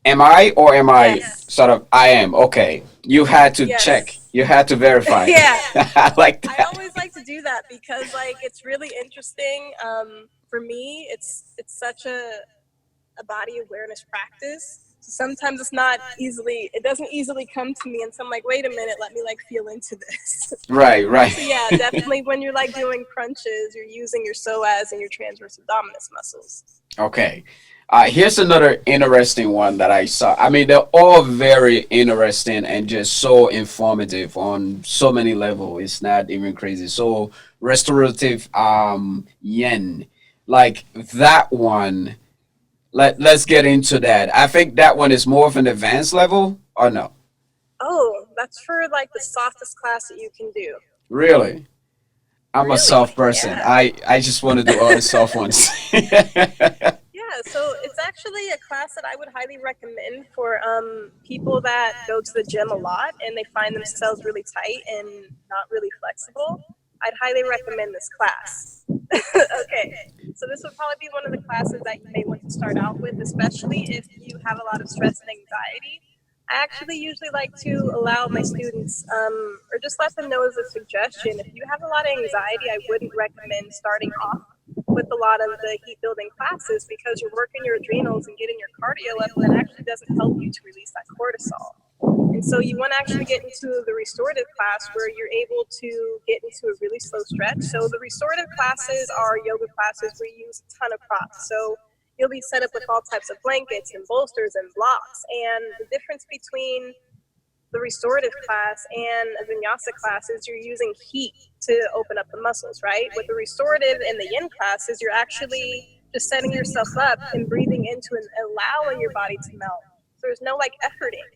am I or am I Yes. sort of I am okay. You had to check. You had to verify. Yeah. I like I that. always like to do that because like it's really interesting. For me, it's such a body awareness practice. So sometimes it doesn't easily come to me, and so I'm like, wait a minute, let me like feel into this. Right, right. So yeah, definitely when you're like doing crunches, you're using your psoas and your transverse abdominis muscles. Okay. Here's another interesting one that I saw. I mean, they're all very interesting and just so informative on so many levels. It's not even crazy. So restorative yen, like that one. Let's get into that. I think that one is more of an advanced level, or no? Oh, that's for like the softest class that you can do. Really? I'm a Really? soft person. Yeah. I just want to do all the soft ones. Yeah, so it's actually a class that I would highly recommend for people that go to the gym a lot and they find themselves really tight and not really flexible. I'd highly recommend this class. Okay, so this would probably be one of the classes that you may want to start out with, especially if you have a lot of stress and anxiety. I actually usually like to allow my students, or just let them know as a suggestion, if you have a lot of anxiety, I wouldn't recommend starting off with a lot of the heat building classes because you're working your adrenals and getting your cardio up, and that actually doesn't help you to release that cortisol. And so you want to actually get into the restorative class where you're able to get into a really slow stretch. So the restorative classes are yoga classes where you use a ton of props. So you'll be set up with all types of blankets and bolsters and blocks. And the difference between the restorative class and a vinyasa class is you're using heat to open up the muscles, right? With the restorative and the yin classes, you're actually just setting yourself up and breathing into and allowing your body to melt. So there's no like efforting.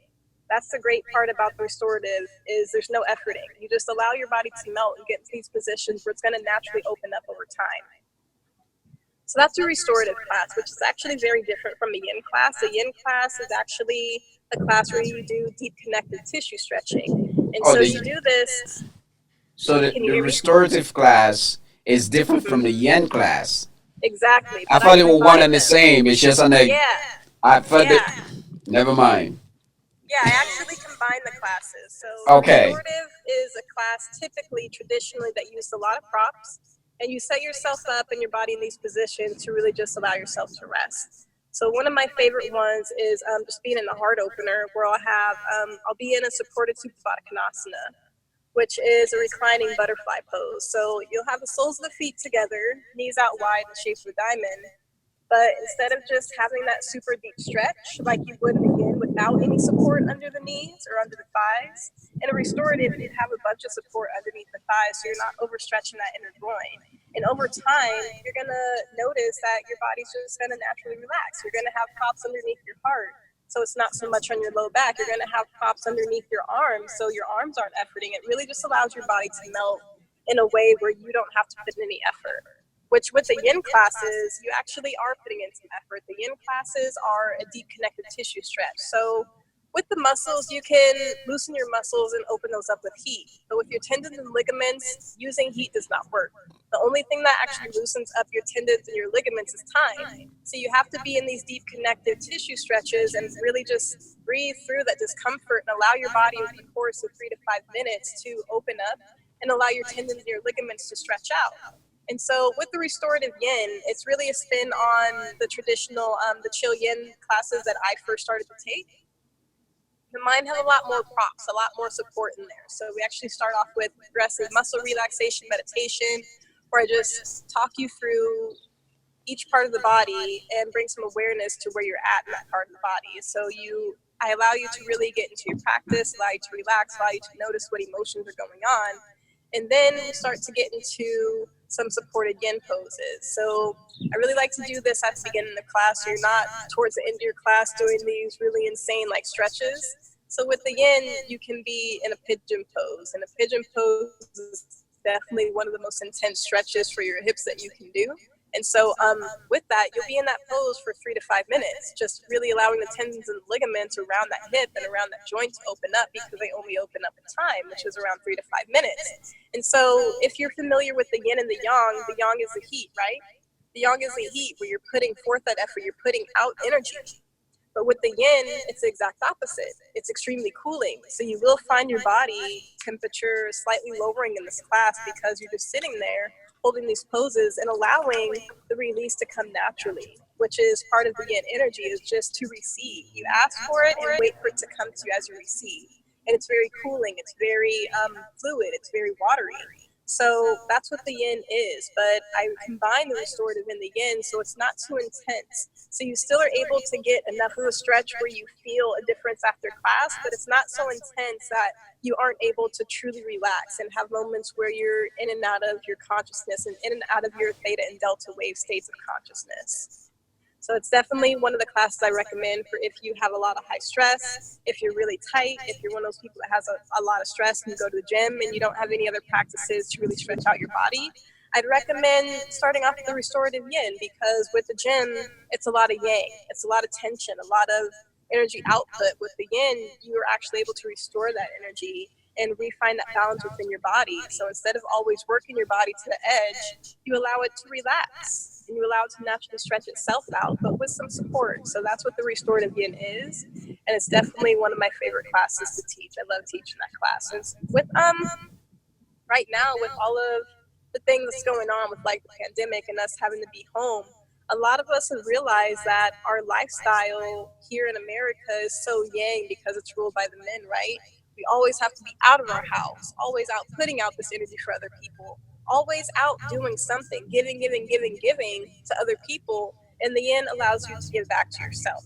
That's the great part about the restorative is there's no efforting. You just allow your body to melt and get into these positions where it's going to naturally open up over time. So that's a restorative class, which is actually very different from a yin class. A yin class is actually a class where you do deep connective tissue stretching. And so you do this. So the restorative class is different from the yin class. Exactly. I thought they were one and the same. It's just on the. Yeah. I thought that. Never mind. Yeah, I actually combine the classes. So Okay. restorative is a class typically, traditionally, that uses a lot of props. And you set yourself up and your body in these positions to really just allow yourself to rest. So one of my favorite ones is just being in the heart opener where I'll be in a supported Supavadakanasana, which is a reclining butterfly pose. So you'll have the soles of the feet together, knees out wide in the shape of a diamond. But instead of just having that super deep stretch like you would in the yin without any support under the knees or under the thighs, in a restorative, you'd have a bunch of support underneath the thighs so you're not overstretching that inner groin. And over time, you're going to notice that your body's just going to naturally relax. You're going to have props underneath your heart, so it's not so much on your low back. You're going to have props underneath your arms, so your arms aren't efforting. It really just allows your body to melt in a way where you don't have to put in any effort. Which with the yin classes, you actually are putting in some effort. The yin classes are a deep connective tissue stretch. So with the muscles, you can loosen your muscles and open those up with heat. But with your tendons and ligaments, using heat does not work. The only thing that actually loosens up your tendons and your ligaments is time. So you have to be in these deep connective tissue stretches and really just breathe through that discomfort and allow your body over the course of 3 to 5 minutes to open up and allow your tendons and your ligaments to stretch out. And so with the restorative yin, it's really a spin on the traditional, the chill yin classes that I first started to take. The mine have a lot more props, a lot more support in there. So we actually start off with progressive muscle relaxation meditation, where I just talk you through each part of the body and bring some awareness to where you're at in that part of the body. So I allow you to really get into your practice, allow you to relax, allow you to notice what emotions are going on. And then we start to get into some supported yin poses. So I really like to do this at the beginning of the class, so you're not towards the end of your class doing these really insane like stretches. So with the yin, you can be in a pigeon pose. And a pigeon pose is definitely one of the most intense stretches for your hips that you can do. And so with that, you'll be in that pose for 3 to 5 minutes, just really allowing the tendons and ligaments around that hip and around that joint to open up, because they only open up in time, which is around 3 to 5 minutes. And so if you're familiar with the yin and the yang is the heat, right? The yang is the heat, where you're putting forth that effort, you're putting out energy. But with the yin, it's the exact opposite. It's extremely cooling. So you will find your body temperature slightly lowering in this class because you're just sitting there holding these poses and allowing the release to come naturally, which is part of the yin energy, is just to receive. You ask for it and wait for it to come to you as you receive. And it's very cooling, it's very fluid, it's very watery. So that's what the yin is, but I combine the restorative and the yin so it's not too intense. So you still are able to get enough of a stretch where you feel a difference after class, but it's not so intense that you aren't able to truly relax and have moments where you're in and out of your consciousness and in and out of your theta and delta wave states of consciousness. So it's definitely one of the classes I recommend for if you have a lot of high stress, if you're really tight, if you're one of those people that has a lot of stress and you go to the gym and you don't have any other practices to really stretch out your body. I'd recommend starting off with the restorative yin, because with the gym, it's a lot of yang. It's a lot of tension, a lot of energy output. With the yin, you are actually able to restore that energy and refine that balance within your body. So instead of always working your body to the edge, you allow it to relax. And you allow it to naturally stretch itself out, but with some support. So that's what the restorative yin is. And it's definitely one of my favorite classes to teach. I love teaching that class. And with right now, with all of the thing that's going on with like the pandemic and us having to be home, a lot of us have realized that our lifestyle here in America is so yang because it's ruled by the men, right? We always have to be out of our house, always out putting out this energy for other people, always out doing something, giving, giving, giving, giving to other people. And the yin allows you to give back to yourself.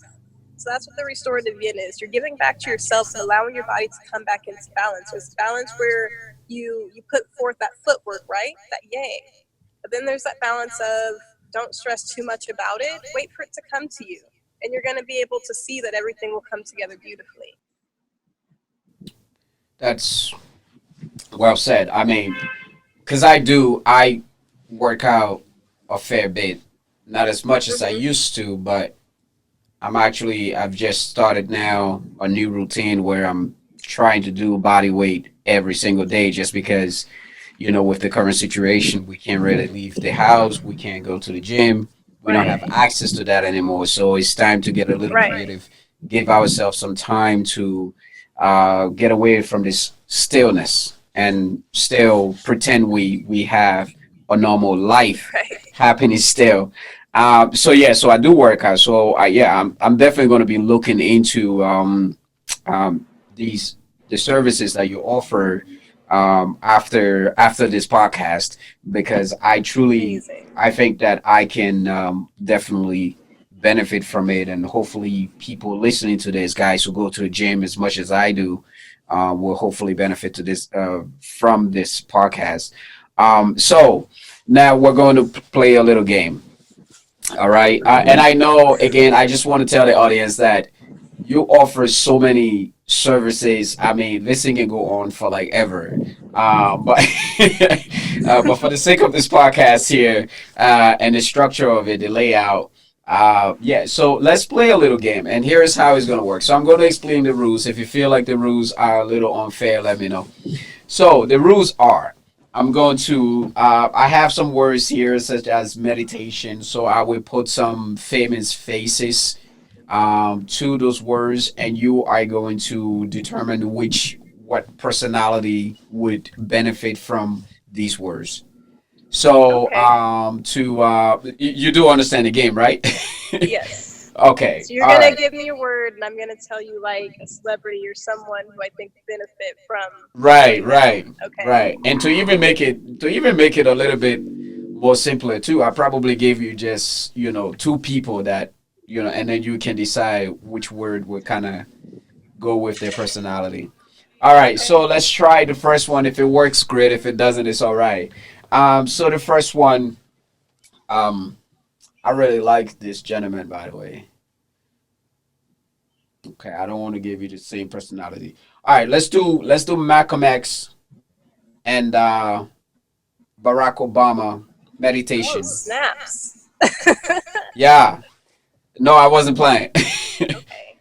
So that's what the restorative yin is. You're giving back to yourself and allowing your body to come back into balance. So it's balance where you put forth that footwork, right? That yang. But then there's that balance of don't stress too much about it. Wait for it to come to you. And you're going to be able to see that everything will come together beautifully. That's well said. I mean, because I work out a fair bit, not as much as I Mm-hmm. used to, but I've just started now a new routine where I'm trying to do body weight every single day just because, with the current situation, we can't really leave the house, we can't go to the gym, we don't have Right. access to that anymore. So it's time to get a little Right. creative, give ourselves some time to get away from this stillness and still pretend we have a normal life Right. happening still. So yeah, so I do work out. So yeah, I'm definitely going to be looking into um, these the services that you offer after this podcast because Amazing. I think that I can definitely benefit from it, and hopefully people listening to this, guys who go to the gym as much as I do, will hopefully benefit to this from this podcast. So now we're going to play a little game. All right. And I know, again, I just want to tell the audience that you offer so many services. I mean, this thing can go on for like ever. But but for the sake of this podcast here and the structure of it, the layout, yeah. So let's play a little game, and here's how it's gonna work. So I'm going to explain the rules. If you feel like the rules are a little unfair, let me know. So the rules are I have some words here such as meditation. So I will put some famous faces to those words, and you are going to determine what personality would benefit from these words. So Okay. you do understand the game, right? Yes. Okay, So you're all going to right. give me a word, and I'm going to tell you like a celebrity or someone who I think would benefit from Right, doing that. right, Okay. right. And to even make it a little bit more simpler too, I probably gave you just, two people that, and then you can decide which word would kind of go with their personality. All right, Okay. so let's try the first one. If it works, great. If it doesn't, it's all right. So the first one, um, I really like this gentleman, by the way. Okay, I don't want to give you the same personality. All right, let's do Malcolm X and Barack Obama Oh, meditation. snaps. Yeah. No, I wasn't playing. Okay.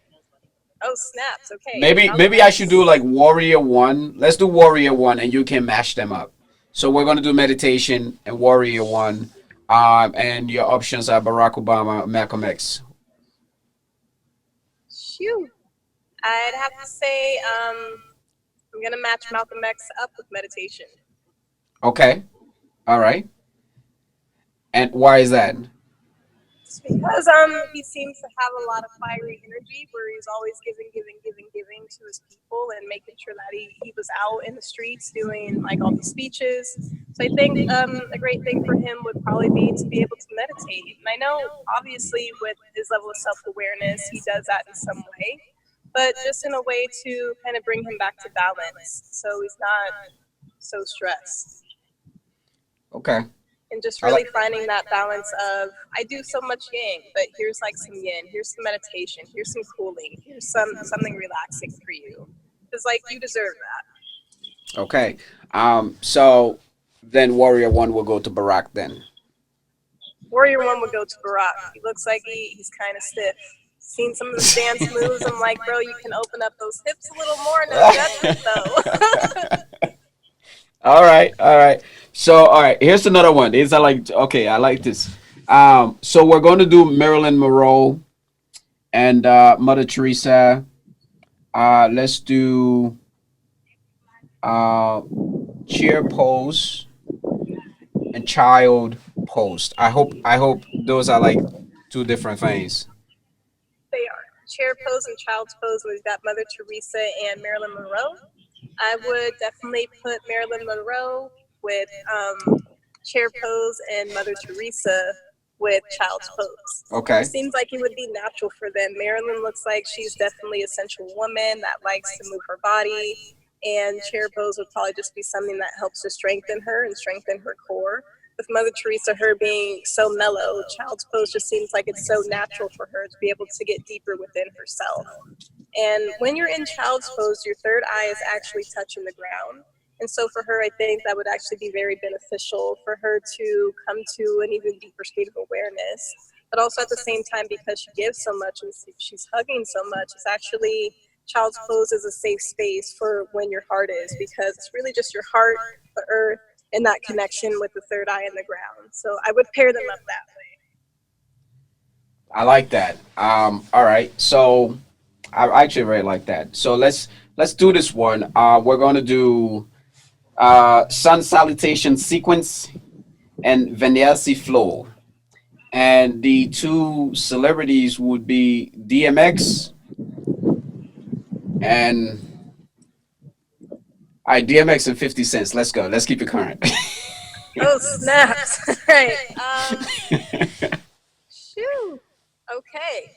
Oh, snaps. Okay. Malcolm Maybe I should do X. like Warrior One. Let's do Warrior One, and you can mash them up. So we're gonna do meditation and Warrior One, and your options are Barack Obama, Malcolm X. Shoo. I'd have to say I'm going to match Malcolm X up with meditation. Okay. All right. And why is that? Just because he seems to have a lot of fiery energy where he's always giving, giving, giving, giving to his people and making sure that he was out in the streets doing like all these speeches. So I think a great thing for him would probably be to be able to meditate. And I know obviously with his level of self awareness, he does that in some way, but just in a way to kind of bring him back to balance so he's not so stressed. Okay. And just I like. really finding that balance of I do so much yang, but here's like some yin, here's some meditation, here's some cooling, here's something relaxing for you. Because like you deserve that. Okay. So then Warrior One will go to Barack then. Warrior one would go to Barack. He looks like he's kind of stiff. Seen some of his dance moves. I'm like, bro, you can open up those hips a little more. No judgment though. All right, all right. So, all right, here's another one. These are like, okay, I like this. So we're going to do Marilyn Monroe and Mother Teresa. Let's do chair pose and child pose. I hope those are like two different things. They are chair pose and child's pose. We've got Mother Teresa and Marilyn Monroe. I would definitely put Marilyn Monroe with chair pose and Mother Teresa with child's pose. It Okay. just seems like it would be natural for them. Marilyn looks like she's definitely a sensual woman that likes to move her body, and chair pose would probably just be something that helps to strengthen her and strengthen her core. With Mother Teresa, her being so mellow, child's pose just seems like it's so natural for her to be able to get deeper within herself. And when you're in child's pose, your third eye is actually touching the ground. And so for her, I think that would actually be very beneficial for her to come to an even deeper state of awareness. But also at the same time, because she gives so much and she's hugging so much, it's actually child's pose is a safe space for when your heart is, because it's really just your heart, the earth, and that connection with the third eye and the ground. So I would pair them up that way. I like that. All right. So I actually really like that. So let's do this one. We're gonna do sun salutation sequence and Vinyasa flow. And the two celebrities would be DMX and all right, DMX and 50 Cents. Let's go. Let's keep it current. Oh, snaps. Right. Shoo. Okay.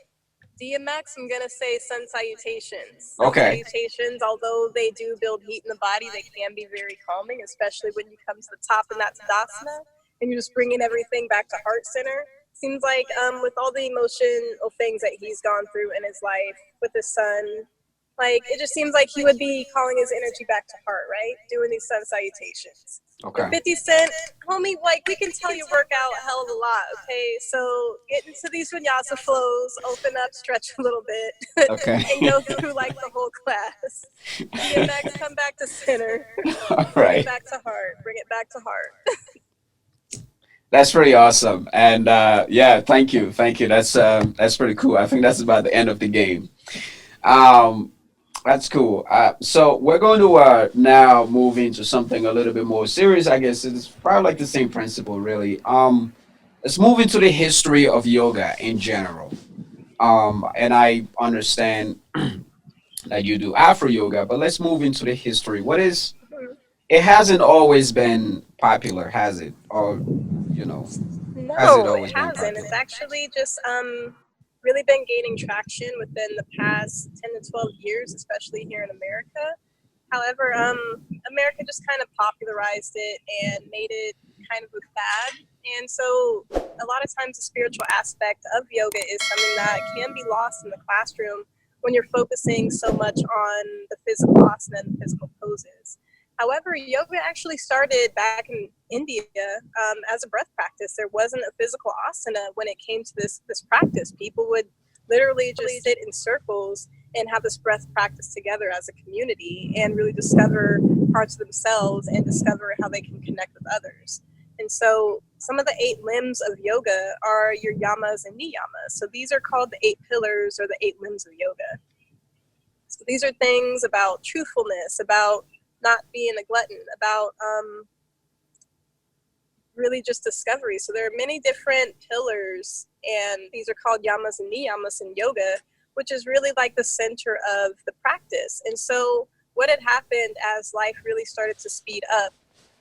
DMX, I'm gonna say sun salutations. Sun Okay. salutations, although they do build heat in the body, they can be very calming, especially when you come to the top in that Tadasana and you're just bringing everything back to heart center. Seems like with all the emotional things that he's gone through in his life with his son, like it just seems like he would be calling his energy back to heart, right? Doing these sun salutations. With Okay. 50 Cent, homie, like we can tell you work out a hell of a lot, okay? So get into these vinyasa flows, open up, stretch a little bit, Okay. and go through like the whole class. DMX, come back to center, All bring it right. back to heart, bring it back to heart. That's pretty awesome. And yeah, thank you. Thank you. That's pretty cool. I think that's about the end of the game. Um, that's cool. So we're going to now move into something a little bit more serious. I guess it's probably like the same principle, really. Let's move into the history of yoga in general. And I understand that you do Afro yoga, but let's move into the history. What is it? Hasn't always been popular, has it? Or you know, has it No, it always been hasn't. It's popular? actually just really been gaining traction within the past 10 to 12 years, especially here in America. However, America just kind of popularized it and made it kind of a fad. And so a lot of times the spiritual aspect of yoga is something that can be lost in the classroom when you're focusing so much on the physical asana and the physical poses. However, yoga actually started back in India as a breath practice. There wasn't a physical asana when it came to this practice. People would literally just sit in circles and have this breath practice together as a community and really discover parts of themselves and discover how they can connect with others. And so some of the 8 limbs of yoga are your yamas and niyamas. So these are called the 8 pillars or the 8 limbs of yoga. So these are things about truthfulness, about not being a glutton, about really just discovery. So there are many different pillars, and these are called yamas and niyamas in yoga, which is really like the center of the practice. And so what had happened as life really started to speed up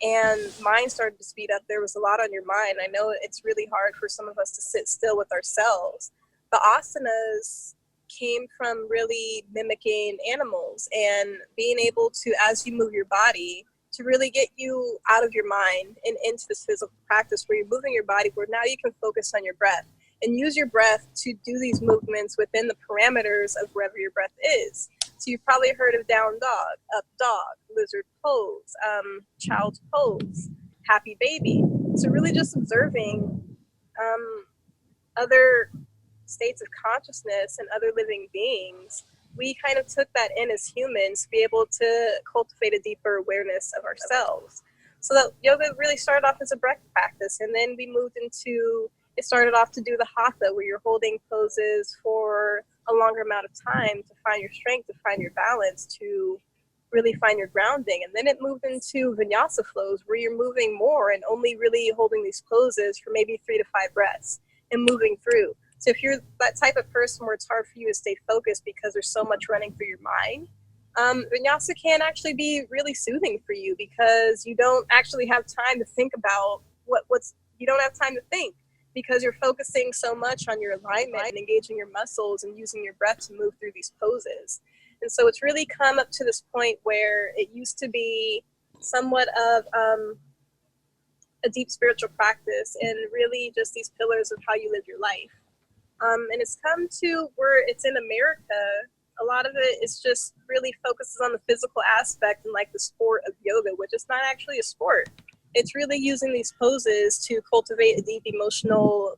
and mind started to speed up, there was a lot on your mind. I know it's really hard for some of us to sit still with ourselves. The asanas came from really mimicking animals and being able to, as you move your body, to really get you out of your mind and into this physical practice where you're moving your body, where now you can focus on your breath and use your breath to do these movements within the parameters of wherever your breath is. So you've probably heard of down dog, up dog, lizard pose, child's pose, happy baby. So really just observing other states of consciousness and other living beings, we kind of took that in as humans to be able to cultivate a deeper awareness of ourselves. So that yoga really started off as a breath practice, and then we moved into, it started off to do the hatha, where you're holding poses for a longer amount of time to find your strength, to find your balance, to really find your grounding. And then it moved into vinyasa flows where you're moving more and only really holding these poses for maybe 3 to 5 breaths and moving through. So if you're that type of person where it's hard for you to stay focused because there's so much running through your mind, vinyasa can actually be really soothing for you because you don't actually have time to think about you don't have time to think because you're focusing so much on your alignment and engaging your muscles and using your breath to move through these poses. And so it's really come up to this point where it used to be somewhat of a deep spiritual practice and really just these pillars of how you live your life. And it's come to where it's in America. A lot of it is just really focuses on the physical aspect and like the sport of yoga, which is not actually a sport. It's really using these poses to cultivate a deep emotional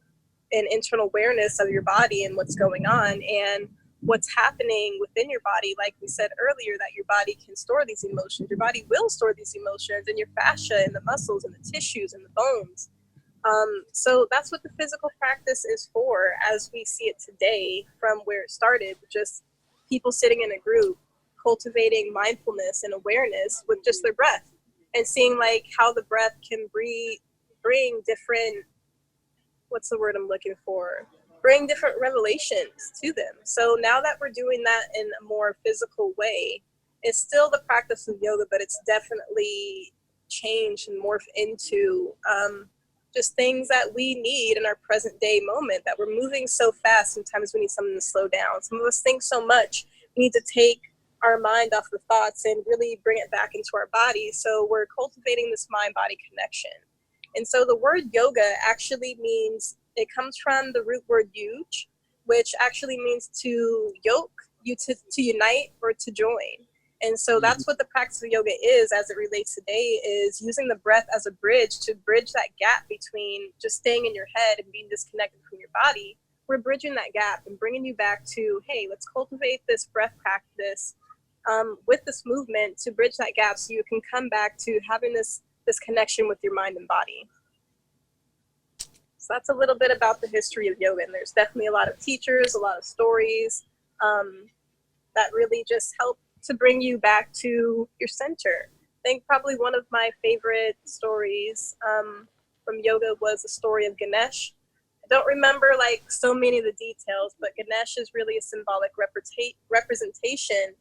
and internal awareness of your body and what's going on and what's happening within your body. Like we said earlier, that your body can store these emotions. Your body will store these emotions in your fascia and the muscles and the tissues and the bones. So that's what the physical practice is for as we see it today from where it started, just people sitting in a group, cultivating mindfulness and awareness with just their breath and seeing like how the breath can bring different, what's the word I'm looking for? Bring different revelations to them. So now that we're doing that in a more physical way, it's still the practice of yoga, but it's definitely changed and morphed into just things that we need in our present day moment, that we're moving so fast. Sometimes we need something to slow down. Some of us think so much. We need to take our mind off the thoughts and really bring it back into our body. So we're cultivating this mind-body connection. And so the word yoga actually means, it comes from the root word yuj, which actually means to yoke, to unite or to join. And so that's what the practice of yoga is as it relates today, is using the breath as a bridge to bridge that gap between just staying in your head and being disconnected from your body. We're bridging that gap and bringing you back to, hey, let's cultivate this breath practice with this movement to bridge that gap so you can come back to having this connection with your mind and body. So that's a little bit about the history of yoga. And there's definitely a lot of teachers, a lot of stories that really just help to bring you back to your center. I think probably one of my favorite stories from yoga was the story of Ganesh. I don't remember like so many of the details, but Ganesh is really a symbolic representation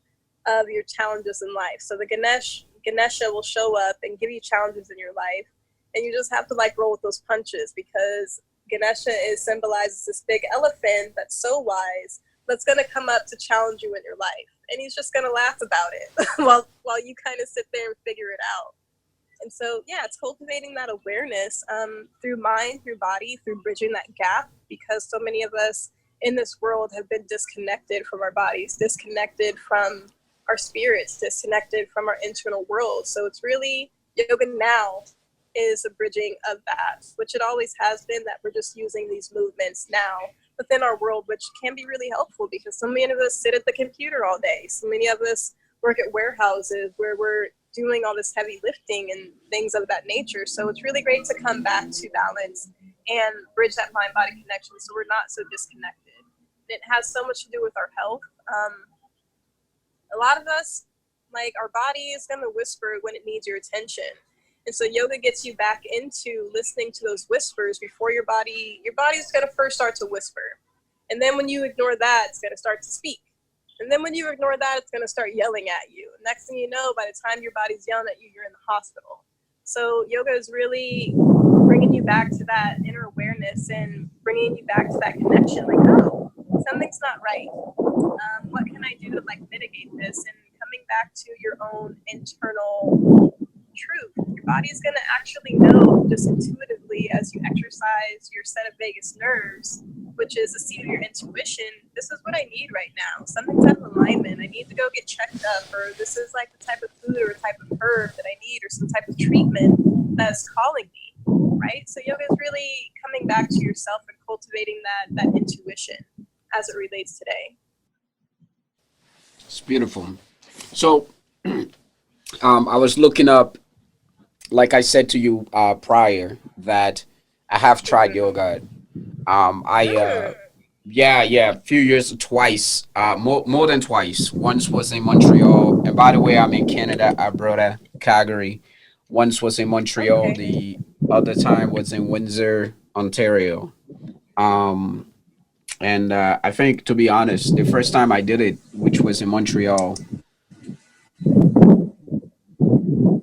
of your challenges in life. So the Ganesha will show up and give you challenges in your life, and you just have to like roll with those punches, because Ganesha symbolizes this big elephant that's so wise that's going to come up to challenge you in your life, and he's just going to laugh about it while you kind of sit there and figure it out. And so it's cultivating that awareness through mind, through body, through bridging that gap, because so many of us in this world have been disconnected from our bodies, disconnected from our spirits, disconnected from our internal world. So it's really, yoga now is a bridging of that, which it always has been, that we're just using these movements now within our world, which can be really helpful, because so many of us sit at the computer all day. So many of us work at warehouses where we're doing all this heavy lifting and things of that nature. So it's really great to come back to balance and bridge that mind-body connection so we're not so disconnected. It has so much to do with our health. A lot of us, like, our body is going to whisper when it needs your attention. And so yoga gets you back into listening to those whispers before your body's going to first start to whisper. And then when you ignore that, it's going to start to speak. And then when you ignore that, it's going to start yelling at you. Next thing you know, by the time your body's yelling at you, you're in the hospital. So yoga is really bringing you back to that inner awareness and bringing you back to that connection. Like, oh, something's not right. What can I do to like mitigate this? And coming back to your own internal truth. Your body is going to actually know just intuitively as you exercise your set of vagus nerves, which is the seat of your intuition. This is what I need right now. Something's out of alignment. I need to go get checked up, or this is like the type of food or type of herb that I need, or some type of treatment that's calling me, right? So yoga is really coming back to yourself and cultivating that intuition as it relates today. It's beautiful. So I was looking up, like I said to you prior, that I have tried yoga. Yeah, a few years, twice, more than twice. Once was in Montreal, and by the way, I'm in Canada, Alberta, Calgary. Once was in Montreal. Okay. The other time was in Windsor, Ontario. Um, and I think, to be honest, the first time I did it, which was in Montreal,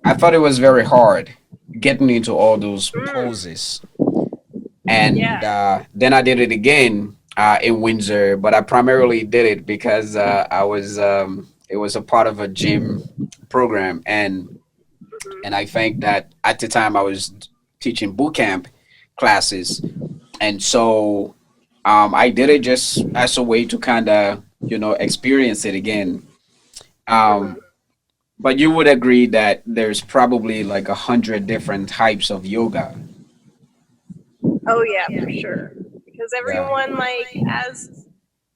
I thought it was very hard getting into all those Mm, poses. And yeah. then I did it again in Windsor, but I primarily did it because it was a part of a gym program, and I Hmm. think that at the time I was teaching boot camp classes, and so I did it just as a way to kind of experience it again. Um, Hmm. but you would agree that there's probably like 100 different types of yoga. Oh yeah, for sure. Because Yeah. everyone like has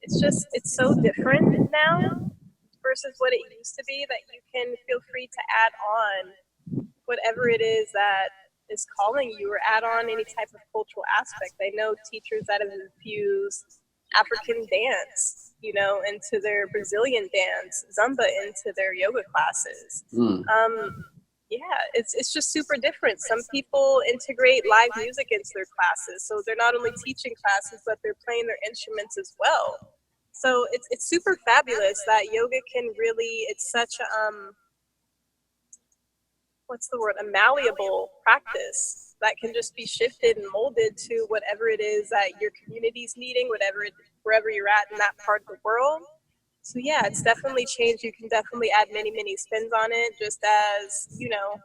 it's so different now versus what it used to be that you can feel free to add on whatever it is that is calling you or add on any type of cultural aspect. I know teachers that have infused African dance, into their Brazilian dance, Zumba into their yoga classes. Mm. Yeah, it's just super different. Some people integrate live music into their classes, so they're not only teaching classes, but they're playing their instruments as well. So it's super fabulous that yoga can really it's such a what's the word, a malleable practice that can just be shifted and molded to whatever it is that your community's needing, wherever you're at in that part of the world. So yeah, it's definitely changed. You can definitely add many spins on it. Just as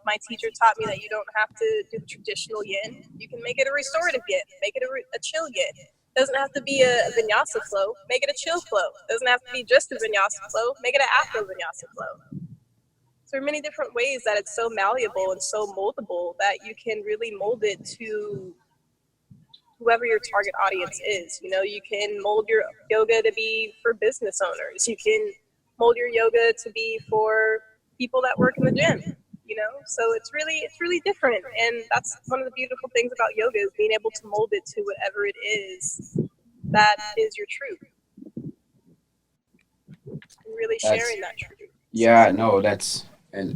my teacher taught me that you don't have to do the traditional yin. You can make it a restorative yin, make it a chill yin. It doesn't have to be a vinyasa flow. Make it a chill flow. It doesn't have to be just a vinyasa flow. Make it an Afro vinyasa flow. So there are many different ways that it's so malleable and so moldable that you can really mold it to whoever your target audience is. You can mold your yoga to be for business owners. You can mold your yoga to be for people that work in the gym. So it's really different, and that's one of the beautiful things about yoga is being able to mold it to whatever it is that is your truth and really That's sharing that truth. Yeah, no, that's and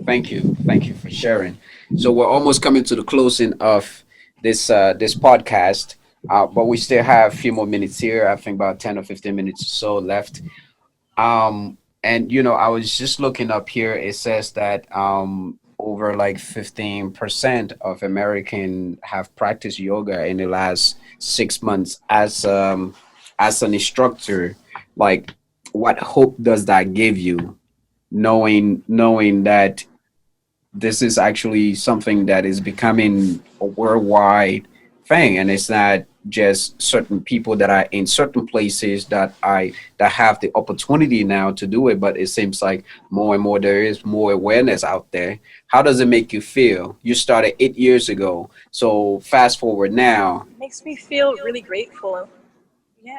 thank you for sharing. So we're almost coming to the closing of this podcast, but we still have a few more minutes here. I think about 10 or 15 minutes or so left. And I was just looking up here. It says that over like 15% of American have practiced yoga in the last 6 months as an instructor. Like, what hope does that give you? Knowing that this is actually something that is becoming a worldwide thing, and it's not just certain people that are in certain places that have the opportunity now to do it, but it seems like more and more there is more awareness out there. How does it make you feel? You started 8 years ago, so fast forward now. It makes me feel really grateful. Yeah,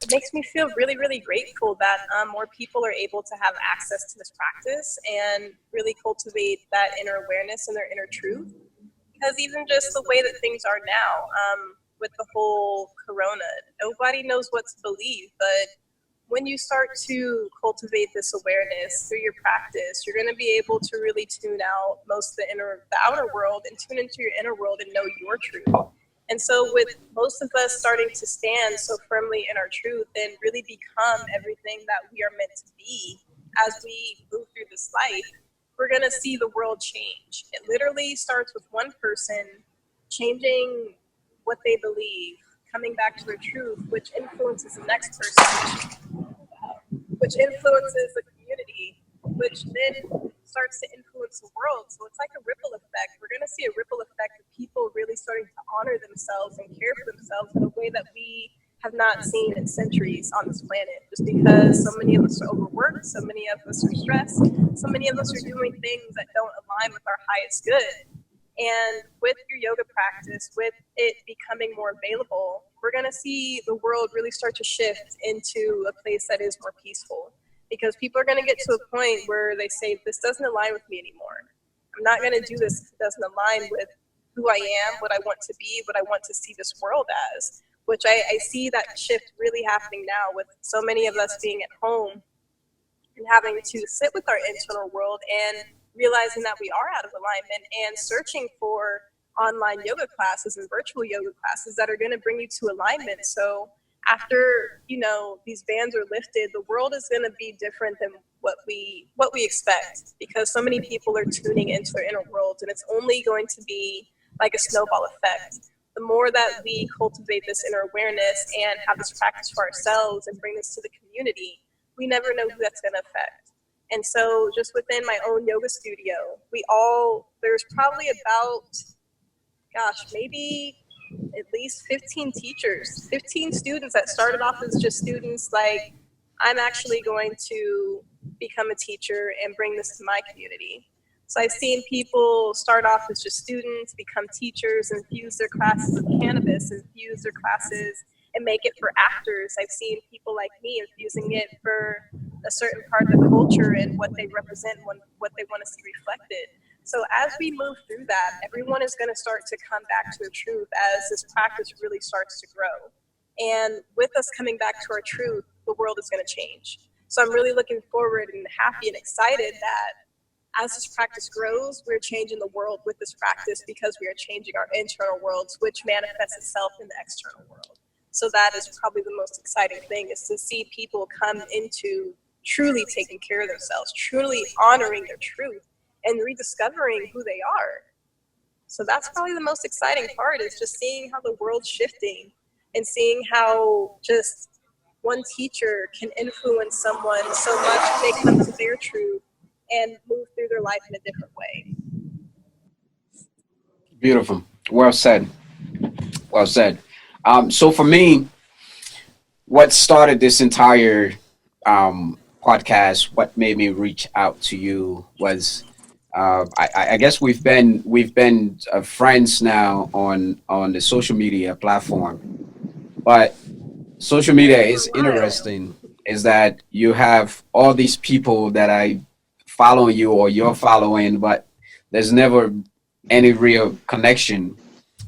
it makes me feel really grateful that more people are able to have access to this practice and really cultivate that inner awareness and their inner truth. Because even just the way that things are now, with the whole corona, nobody knows what to believe. But when you start to cultivate this awareness through your practice, you're going to be able to really tune out most of the outer world and tune into your inner world and know your truth. And so, with most of us starting to stand so firmly in our truth and really become everything that we are meant to be as we move through this life, we're going to see the world change. It literally starts with one person changing what they believe, coming back to their truth, which influences the next person, which influences the community, which then starts to influence the world. So it's like a ripple effect. We're going to see a ripple effect of people really starting to honor themselves and care for themselves in a way that we have not seen in centuries on this planet. Just because so many of us are overworked, so many of us are stressed, so many of us are doing things that don't align with our highest good. And with your yoga practice, with it becoming more available, we're going to see the world really start to shift into a place that is more peaceful. Because people are going to get to a point where they say, this doesn't align with me anymore. I'm not going to do this if it doesn't align with who I am, what I want to be, what I want to see this world as, which I see that shift really happening now with so many of us being at home and having to sit with our internal world and realizing that we are out of alignment and searching for online yoga classes and virtual yoga classes that are going to bring you to alignment. So after, these bans are lifted, the world is going to be different than what we expect, because so many people are tuning into their inner worlds, and it's only going to be like a snowball effect. The more that we cultivate this inner awareness and have this practice for ourselves and bring this to the community, we never know who that's going to affect. And so just within my own yoga studio, there's probably about, gosh, maybe at least 15 teachers, 15 students that started off as just students. Like, I'm actually going to become a teacher and bring this to my community. So I've seen people start off as just students, become teachers, infuse their classes with cannabis, infuse their classes and make it for actors. I've seen people like me infusing it for a certain part of the culture and what they represent, what they want to see reflected. So as we move through that, everyone is going to start to come back to the truth as this practice really starts to grow. And with us coming back to our truth, the world is going to change. So I'm really looking forward and happy and excited that as this practice grows, we're changing the world with this practice, because we are changing our internal worlds, which manifests itself in the external world. So that is probably the most exciting thing, is to see people come into truly taking care of themselves, truly honoring their truth and rediscovering who they are. So that's probably the most exciting part, is just seeing how the world's shifting and seeing how just one teacher can influence someone so much they come to their truth and move through their life in a different way. Beautiful. Well said. Well said. So for me, what started this entire podcast, what made me reach out to you was, I guess we've been friends now on the social media platform, but social media Yeah, for is a while. interesting. Is that you have all these people that I follow you or you're following, but there's never any real connection.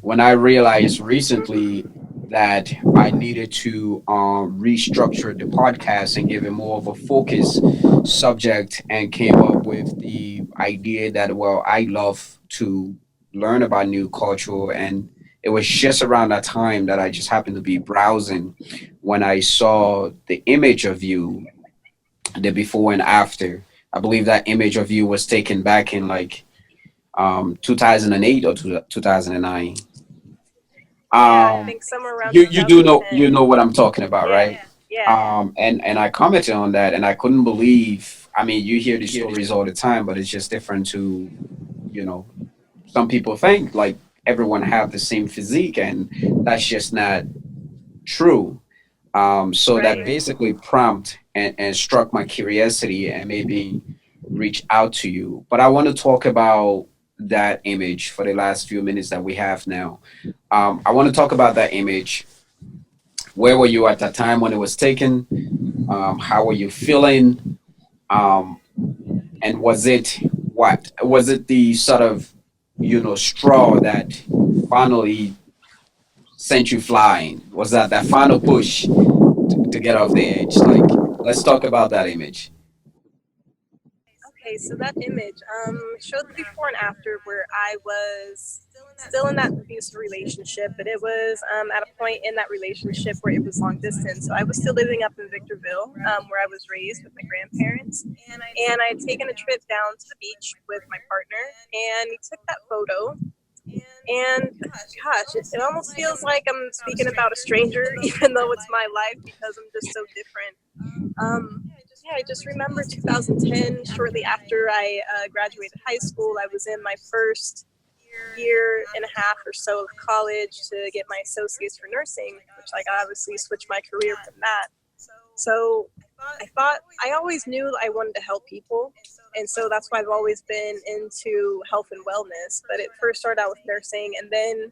When I realized recently Mm-hmm. that I needed to restructure the podcast and give it more of a focus subject, and came up with the idea that, well, I love to learn about new culture. And it was just around that time that I just happened to be browsing when I saw the image of you, the before and after. I believe that image of you was taken back in like 2008 or 2009. Yeah, I Um, think somewhere around you do know, 2010. what I'm talking about, Yeah, right? yeah, And I commented on that, and I couldn't believe. I mean, you hear these stories all the time, but it's just different to, you know, some people think like everyone have the same physique, and that's just not true. So that right. basically prompt and struck my curiosity and made me reach out to you. But I want to talk about that image for the last few minutes that we have now. I want to talk about that image. Where were you at that time when it was taken? How were you feeling? Um, and was it the sort of, straw that finally sent you flying? Was that final push to get off the edge? Like, let's talk about that image. Okay, so that image showed the before and after, where I was still in that abusive relationship, but it was at a point in that relationship where it was long distance. So I was still living up in Victorville, where I was raised with my grandparents, and I had taken a trip down to the beach with my partner, and we took that photo. And gosh, it almost feels like I'm speaking about a stranger, even though it's my life, because I'm just so different. Yeah, I just remember 2010, shortly after I graduated high school. I was in my first year and a half or so of college to get my associates for nursing, which, like, I obviously switched my career from that. So I always knew I wanted to help people. And so that's why I've always been into health and wellness. But it first started out with nursing. And then,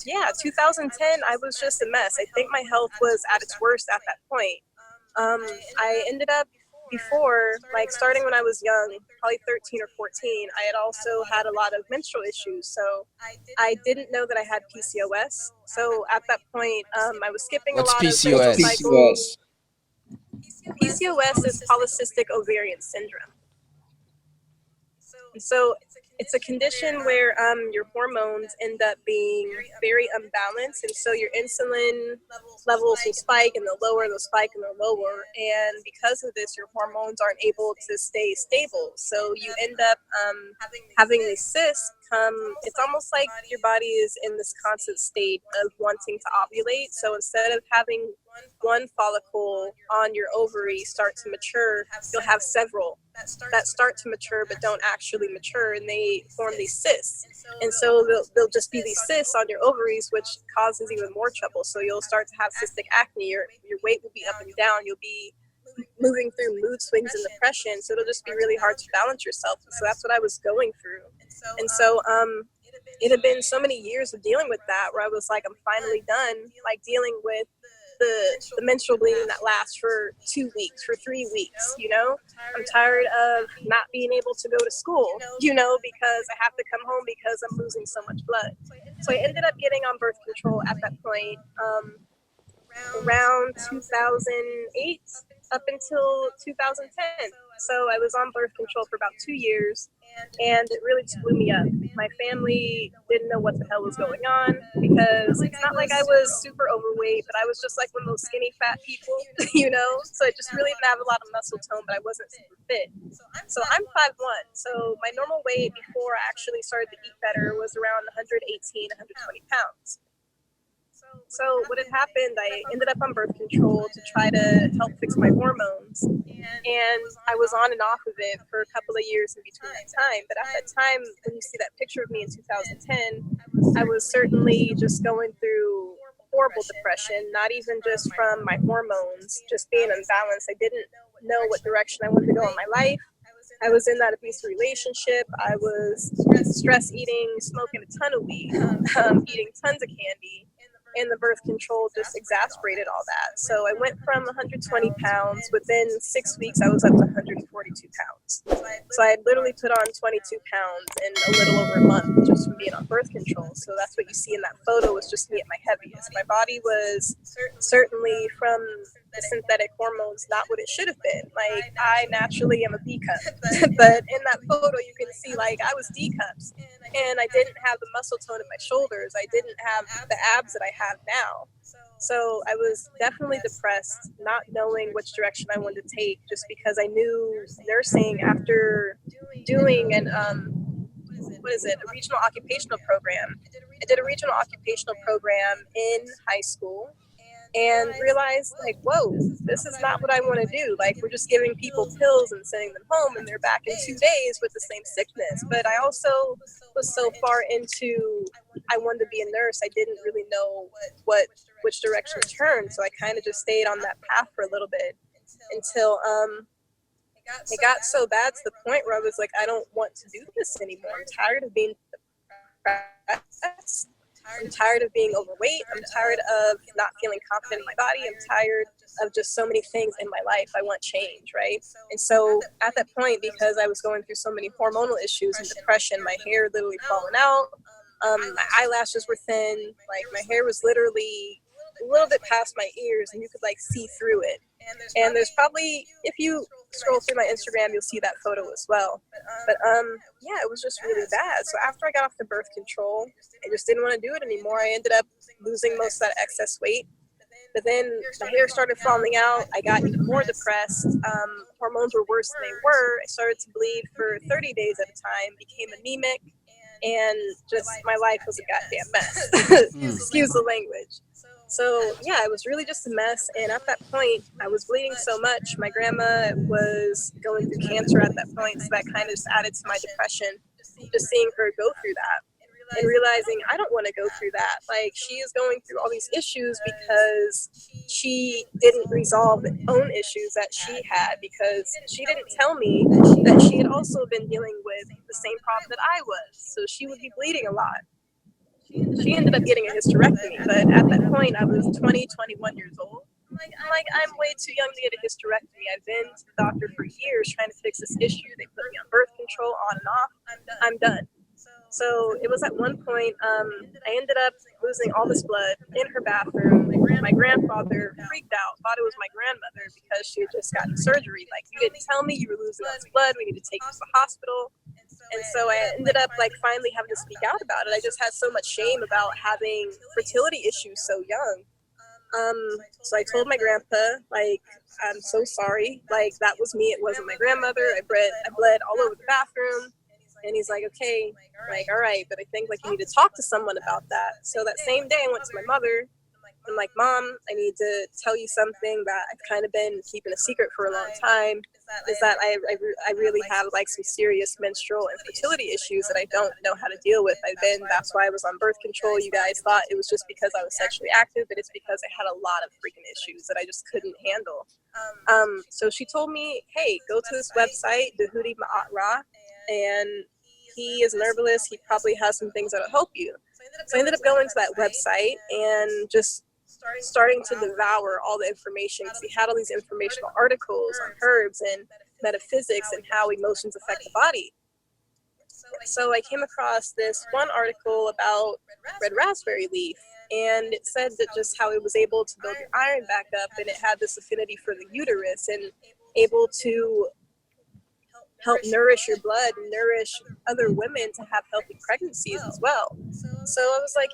yeah, 2010, I was just a mess. I think my health was at its worst at that point. I ended up before, like starting when I was young, probably 13 or 14, I had also had a lot of menstrual issues. So I didn't know that I had PCOS. So at that point, I was skipping a What's lot of menstrual PCOS? cycles. PCOS is polycystic ovarian syndrome. So it's a condition where your hormones end up being very unbalanced, and so your insulin levels will spike, and they'll lower, they'll spike, and they'll lower, and because of this, your hormones aren't able to stay stable. So you end up having these cysts. It's almost like your body is in this constant state of wanting to ovulate. So instead of having one follicle on your ovary start to mature, you'll have several that start to mature but don't actually mature, and they form these cysts. And so they'll just be these cysts on your ovaries, which causes even more trouble. So you'll start to have cystic acne, your weight will be up and down, you'll be moving through mood swings and depression, so it'll just be really hard to balance yourself. So that's what I was going through. And so it had been so many years of dealing with that where I was like, I'm finally done like dealing with the menstrual bleeding that lasts for 2 weeks, for 3 weeks, you know? I'm tired of not being able to go to school, you know, because I have to come home because I'm losing so much blood. So I ended up getting on birth control at that point, around 2008 up until 2010. So I was on birth control for about 2 years, and it really just blew me up. My family didn't know what the hell was going on, because it's not like I was super overweight, but I was just like one of those skinny fat people, you know? So I just really didn't have a lot of muscle tone, but I wasn't super fit. So I'm 5'1". So my normal weight before I actually started to eat better was around 118, 120 pounds. So what had happened, I ended up on birth control to try to help fix my hormones. And I was on and off of it for a couple of years in between that time. But at that time, when you see that picture of me in 2010, I was certainly just going through horrible depression, not even just from my hormones, just being unbalanced. I didn't know what direction I wanted to go in my life. I was in that abusive relationship. I was stress eating, smoking a ton of weed, eating tons of candy, and the birth control just exasperated all that. So I went from 120 pounds. Within 6 weeks, I was up to 142 pounds. So I had literally put on 22 pounds in a little over a month just from being on birth control. So that's what you see in that photo, was just me at my heaviest. My body was certainly, from the synthetic hormones, not what it should have been. Like, I naturally am a B cup, but in that photo you can see like I was D cups, and I didn't have the muscle tone in my shoulders. I didn't have the abs that I have now. So I was definitely depressed, not knowing which direction I wanted to take, just because I knew nursing, after doing an a regional occupational program. I did a regional occupational program in high school, and realized like, whoa, this is not what I want to do. Like, we're just giving people pills and sending them home, and they're back in 2 days with the same sickness. But I also was so far into, I wanted to be a nurse, I didn't really know which direction to turn. So I kind of just stayed on that path for a little bit until it got so bad to the point where I was like, I don't want to do this anymore. I'm tired of being depressed. I'm tired of being overweight. I'm tired of not feeling confident in my body. I'm tired of just so many things in my life. I want change, right? And so at that point, because I was going through so many hormonal issues and depression, my hair literally falling out, my eyelashes were thin, like my hair was literally a little bit past my ears, and you could like see through it. And there's probably, if you scroll through my Instagram, you'll see that photo as well. But yeah, it was just really bad. So after I got off the birth control, I just didn't want to do it anymore. I ended up losing most of that excess weight. But then my hair started falling out. I got even more depressed. Hormones were worse than they were. I started to bleed for 30 days at a time, became anemic, and just my life was a goddamn mess. Excuse the language. So yeah, it was really just a mess. And at that point, I was bleeding so much. My grandma was going through cancer at that point, so that kind of just added to my depression, just seeing her go through that and realizing I don't want to go through that. Like, she is going through all these issues because she didn't resolve the own issues that she had, because she didn't tell me that she had also been dealing with the same problem that I was. So she would be bleeding a lot. She ended up getting a hysterectomy, but at that point I was 20, 21 years old. I'm like, I'm way too young to get a hysterectomy. I've been to the doctor for years trying to fix this issue. They put me on birth control on and off. I'm done. So it was at one point, I ended up losing all this blood in her bathroom. My grandfather freaked out, thought it was my grandmother because she had just gotten surgery. Like, you didn't tell me you were losing all this blood. We need to take you to the hospital. And so I ended up like finally having to speak out about it. I just had so much shame about having fertility issues so young. So I told my grandpa, like, I'm so sorry. Like, that was me. It wasn't my grandmother. I bled all over the bathroom. And he's like, okay, like, all right, but I think like you need to talk to someone about that. So that same day I went to my mother. I'm like, Mom, I need to tell you something that I've kind of been keeping a secret for a long time. Is that I really have like some serious menstrual and fertility issues that I don't know how to deal with. That's why I was on birth control. You guys thought it was just because I was sexually active, but it's because I had a lot of freaking issues that I just couldn't handle. So she told me, hey, go to this website, Deboneé Bruce, and he is an herbalist. He probably has some things that'll help you. So I ended up going to that website and just starting to devour all the information because he had all these informational articles on herbs and metaphysics and how emotions affect the body. So I came across this one article about red raspberry leaf, and it said that just how it was able to build your iron back up, and it had this affinity for the uterus and able to help nourish your blood and nourish other women to have healthy pregnancies as well. So I was like,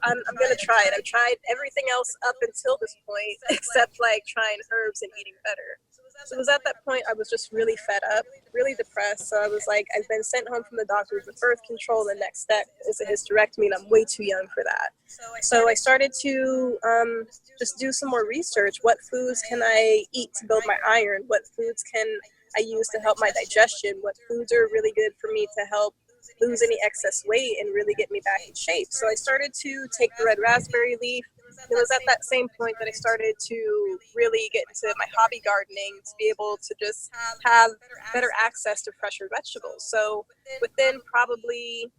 I'm going to try it. I've tried everything else up until this point, except like trying herbs and eating better. So it was at that point I was just really fed up, really depressed. So I was like, I've been sent home from the doctors with birth control. The next step is a hysterectomy, and I'm way too young for that. So I started to just do some more research. What foods can I eat to build my iron? What foods can I use to help my digestion? What foods are really good for me to help lose any excess weight and really get me back in shape? So I started to take the red raspberry leaf. It was at that same point that I started to really get into my hobby gardening to be able to just have better access to fresher vegetables. So within probably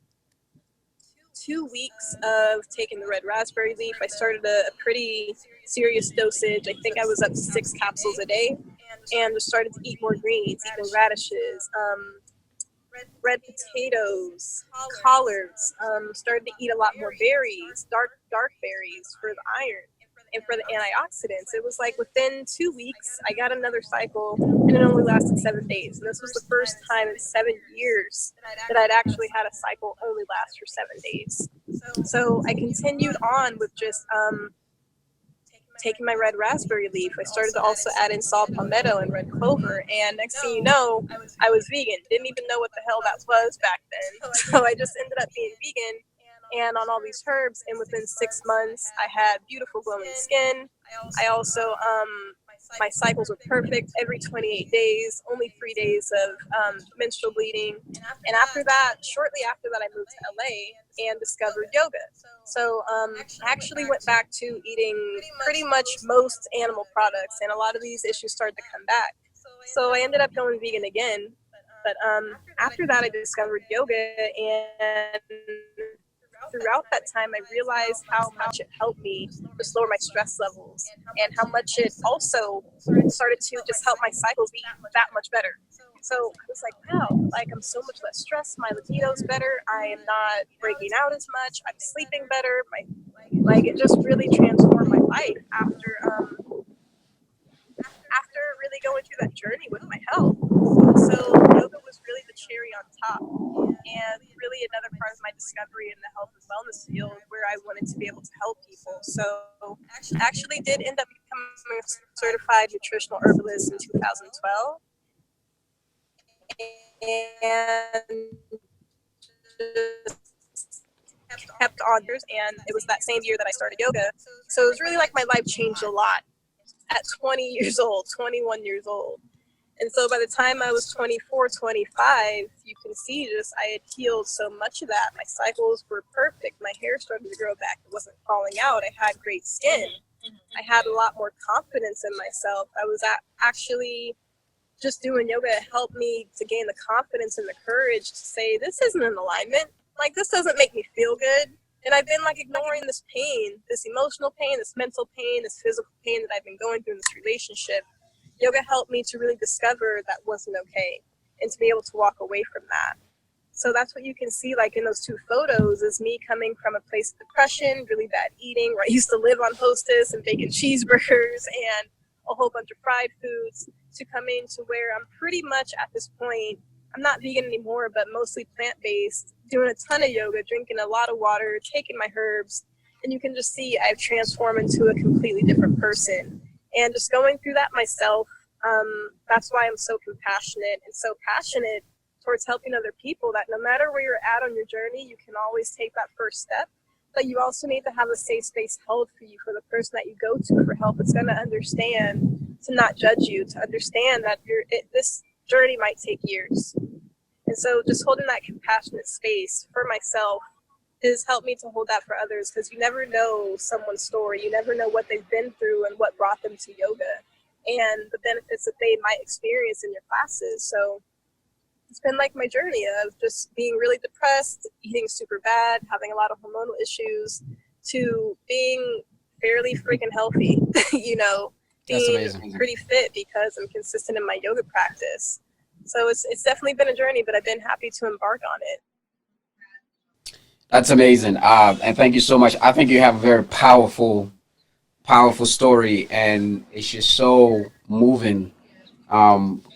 2 weeks of taking the red raspberry leaf, I started a pretty serious dosage. I think I was up to 6 capsules a day, and just started to eat more greens, eat more radishes, red potatoes, collards, started to eat a lot more berries, dark berries for the iron and for the antioxidants. It was like within 2 weeks, I got another cycle, and it only lasted 7 days. And this was the first time in 7 years that I'd actually had a cycle only last for 7 days. So I continued on with just taking my red raspberry leaf. I started to also add in saw palmetto and red clover, and next thing you know, I was vegan. Didn't even know what the hell that was back then. So I just ended up being vegan and on all these herbs, and within 6 months, I had beautiful glowing skin. I also, my cycles were perfect every 28 days, only 3 days of menstrual bleeding. And after that, shortly after that, I moved to LA and discovered yoga. So I actually went back to eating pretty much most animal products, and a lot of these issues started to come back. So I ended up going vegan again. But after that, I discovered yoga, and throughout that time, I realized how much it helped me just lower my stress levels, and how much it also started to just help my cycles be that much better. So I was like, wow, like I'm so much less stressed. My libido's better. I am not breaking out as much. I'm sleeping better. Like it just really transformed my life after really going through that journey with my health. So yoga was really the cherry on top, and really another part of my discovery in the health and wellness field where I wanted to be able to help people. So I actually did end up becoming a certified nutritional herbalist in 2012, and kept on, and it was that same year that I started yoga. So it was really like my life changed a lot at 20 years old, 21 years old. And so by the time I was 24, 25, you can see just I had healed so much of that. My cycles were perfect. My hair started to grow back. It wasn't falling out. I had great skin. I had a lot more confidence in myself. I was actually just doing yoga helped me to gain the confidence and the courage to say, this isn't an alignment. Like, this doesn't make me feel good. And I've been like ignoring this pain, this emotional pain, this mental pain, this physical pain that I've been going through in this relationship. Yoga helped me to really discover that wasn't okay and to be able to walk away from that. So that's what you can see like in those two photos is me coming from a place of depression, really bad eating, where I used to live on Hostess and bacon cheeseburgers and a whole bunch of fried foods, to coming to where I'm pretty much at this point, I'm not vegan anymore, but mostly plant-based, doing a ton of yoga, drinking a lot of water, taking my herbs, and you can just see I've transformed into a completely different person. And just going through that myself, that's why I'm so compassionate and so passionate towards helping other people, that no matter where you're at on your journey, you can always take that first step. But you also need to have a safe space held for you, for the person that you go to for help. It's going to understand, to not judge you, to understand that this journey might take years. And so just holding that compassionate space for myself has helped me to hold that for others, because you never know someone's story. You never know what they've been through and what brought them to yoga and the benefits that they might experience in your classes. So it's been like my journey of just being really depressed, eating super bad, having a lot of hormonal issues, to being fairly freaking healthy, being pretty fit because I'm consistent in my yoga practice. So it's definitely been a journey, but I've been happy to embark on it. That's amazing. And thank you so much. I think you have a very powerful story, and it's just so moving,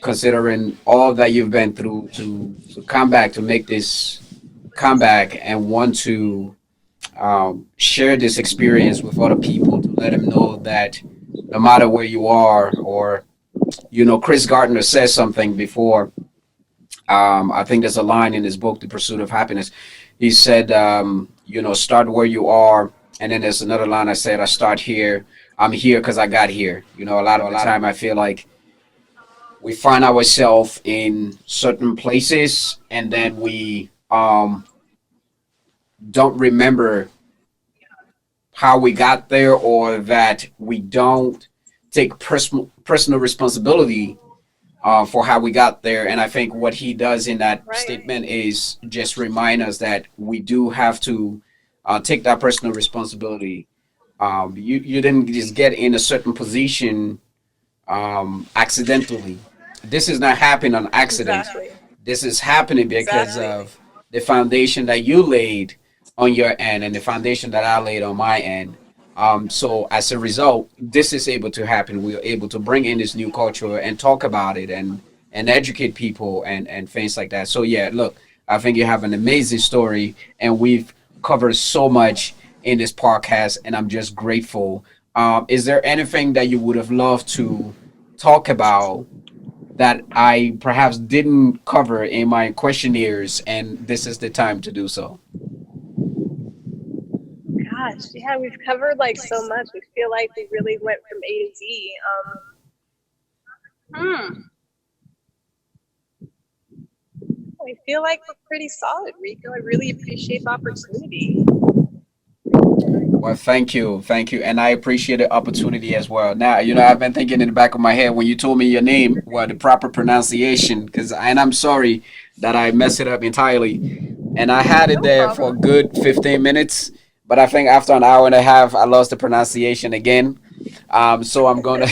considering all that you've been through to come back, to make this comeback and want to share this experience with other people, to let them know that no matter where you are, or, Chris Gardner says something before. I think there's a line in his book, The Pursuit of Happiness. He said, start where you are. And then there's another line I said, I start here. I'm here because I got here. A lot of the time I feel like we find ourselves in certain places, and then we don't remember how we got there, or that we don't take personal responsibility for how we got there. And I think what he does in that statement is just remind us that we do have to take that personal responsibility. You didn't just get in a certain position accidentally. This is not happening on accident. Exactly. This is happening because of the foundation that you laid on your end, and the foundation that I laid on my end. So as a result, this is able to happen. We are able to bring in this new culture and talk about it, and educate people, and things like that. So yeah, look, I think you have an amazing story, and we've covered so much in this podcast, and I'm just grateful. Is there anything that you would have loved to talk about that I perhaps didn't cover in my questionnaires, and this is the time to do so? Gosh, yeah, we've covered like so much. We feel like we really went from A to Z. I feel like we're pretty solid, Rico. I really appreciate the opportunity. Well, thank you, and I appreciate the opportunity as well. Now, I've been thinking in the back of my head when you told me your name, well, the proper pronunciation, and I'm sorry that I messed it up entirely, and I had it No there for a problem. good 15 minutes, but I think after an hour and a half, I lost the pronunciation again. So I'm gonna,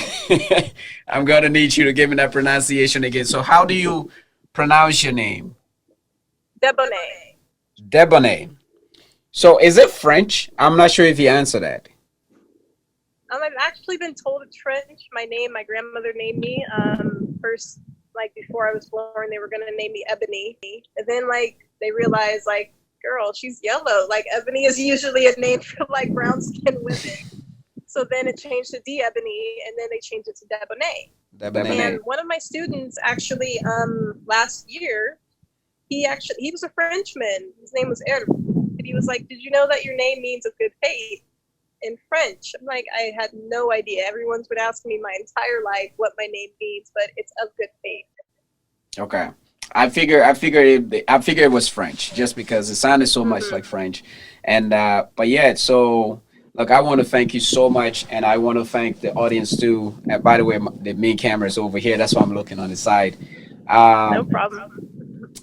I'm gonna need you to give me that pronunciation again. So, how do you pronounce your name? Deboné. Debonné. So, is it French? I'm not sure if you answer that. I've actually been told it's French. My name, my grandmother named me. First, like before I was born, they were gonna name me Ebony, and then like they realized, like, girl, she's yellow. Like Ebony is usually a name for like brown skinned women. So then it changed to D Ebony, and then they changed it to Deboné. Debonné. And one of my students actually, last year, he was a Frenchman. His name was Herb, and he was like, "Did you know that your name means of good fate in French?" I'm like, I had no idea. Everyone's been asking me my entire life what my name means, but it's of good fate. Okay. I figured it was French, just because it sounded so much like French. And but yeah, so look, I want to thank you so much, and I want to thank the audience too. And by the way, the main camera is over here. That's why I'm looking on the side. No Um, problem.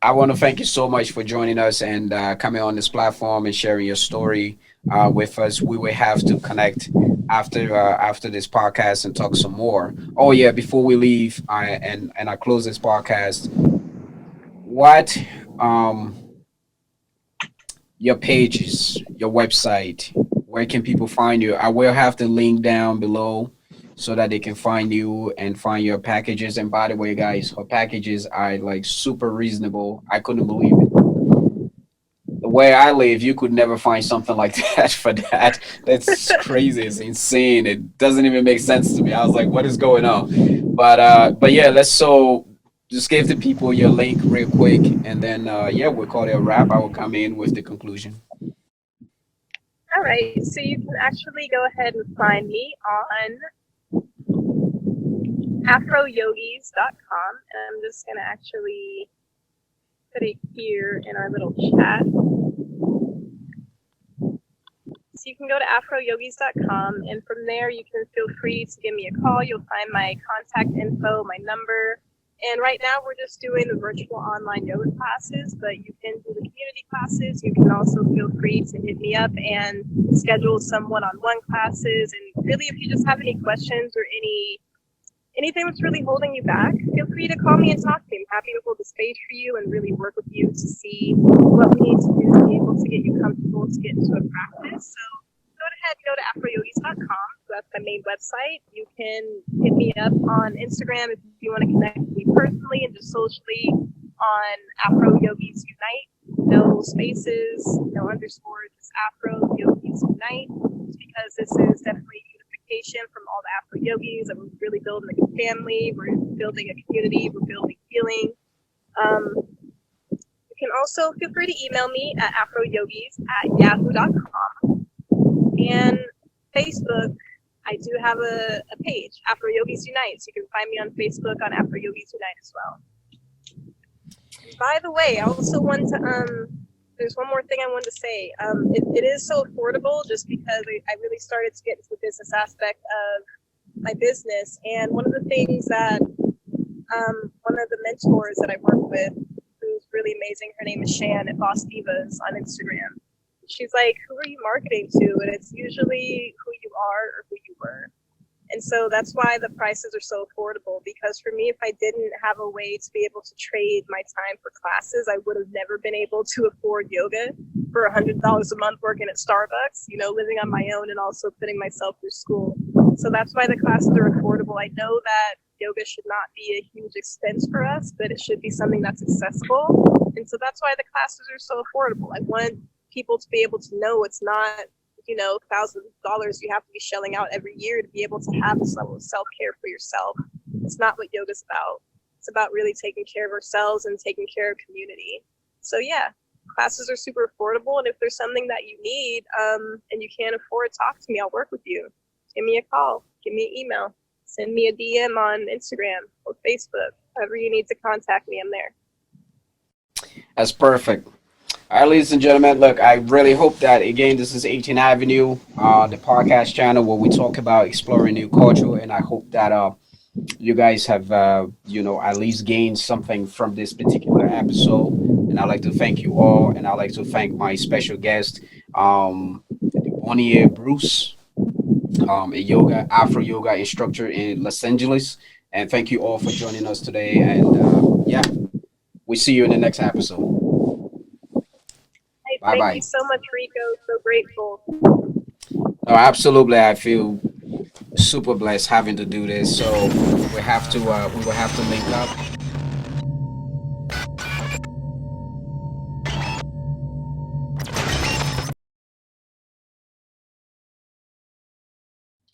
I want to thank you so much for joining us and coming on this platform and sharing your story with us. We will have to connect after this podcast and talk some more. Oh yeah, before we leave, I close this podcast. What um your pages, your website, where can people find you? I will have the link down below so that they can find you and find your packages. And by the way, guys, her packages are like super reasonable. I couldn't believe it. The way I live, you could never find something like that for that. That's crazy. It's insane. It doesn't even make sense to me. I was like, what is going on? But yeah, let's so just give the people your link real quick and then yeah, we'll call it a wrap. I will come in with the conclusion. All right, so you can actually go ahead and find me on afroyogis.com, and I'm just going to actually put it here in our little chat. So you can go to afroyogis.com, and from there you can feel free to give me a call. You'll find my contact info, my number. And right now we're just doing the virtual online yoga classes, but you can do the community classes. You can also feel free to hit me up and schedule some one-on-one classes. And really, if you just have any questions or anything that's really holding you back, feel free to call me and talk to me. I'm happy to hold the space for you and really work with you to see what we need to do to be able to get you comfortable to get into a practice. So go ahead and go to afroyogis.com. So that's my main website. You can hit me up on Instagram if you want to connect with me personally and just socially on Afro Yogis Unite. No spaces, no underscores, just Afro Yogis Unite. Because this is definitely unification from all the Afro Yogis, and we're really building a family, we're building a community, we're building healing. You can also feel free to email me at afroyogis@yahoo.com. And Facebook, I do have a page, Afro Yogis Unite. So you can find me on Facebook on Afro Yogis Unite as well. By the way, I also want to, there's one more thing I wanted to say. It is so affordable just because I really started to get into the business aspect of my business. And one of the things that one of the mentors that I work with, who's really amazing, her name is Shan at Boss Divas on Instagram. She's like, who are you marketing to? And it's usually who you are or who you were. And so that's why the prices are so affordable, because for me, if I didn't have a way to be able to trade my time for classes, I would have never been able to afford yoga for $100 a month working at Starbucks, living on my own and also putting myself through school. So that's why the classes are affordable. I know that yoga should not be a huge expense for us, but it should be something that's accessible. And so that's why the classes are so affordable. I want people to be able to know it's not thousands of dollars you have to be shelling out every year to be able to have this level of self-care for yourself. It's not what yoga's about. It's about really taking care of ourselves and taking care of community. So yeah, classes are super affordable. And if there's something that you need and you can't afford, talk to me. I'll work with you. Give me a call. Give me an email. Send me a DM on Instagram or Facebook. However you need to contact me, I'm there. That's perfect. All right, ladies and gentlemen, look, I really hope that, again, this is 18th Avenue, the podcast channel where we talk about exploring new culture. And I hope that you guys have, at least gained something from this particular episode. And I'd like to thank you all. And I'd like to thank my special guest, Deboneé Bruce, a Afro Yoga instructor in Los Angeles. And thank you all for joining us today. And yeah, we see you in the next episode. Bye Thank you bye. so much, Rico. So grateful. No, absolutely. I feel super blessed having to do this. So we will have to link up.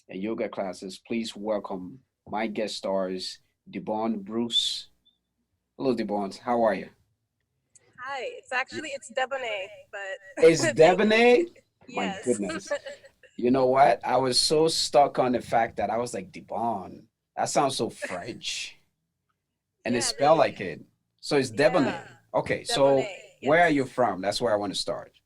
And yoga classes. Please welcome my guest stars, Debonné Bruce. Hello, Debonné. How are you? Hi, it's Deboné, but It's Deboné. My yes. goodness. You know what? I was so stuck on the fact that I was like Debonné. That sounds so French, and it's Yeah, spelled like it. So it's Deboné. yeah, Okay, so Deboné. where are Yes. you from? That's where I want to start.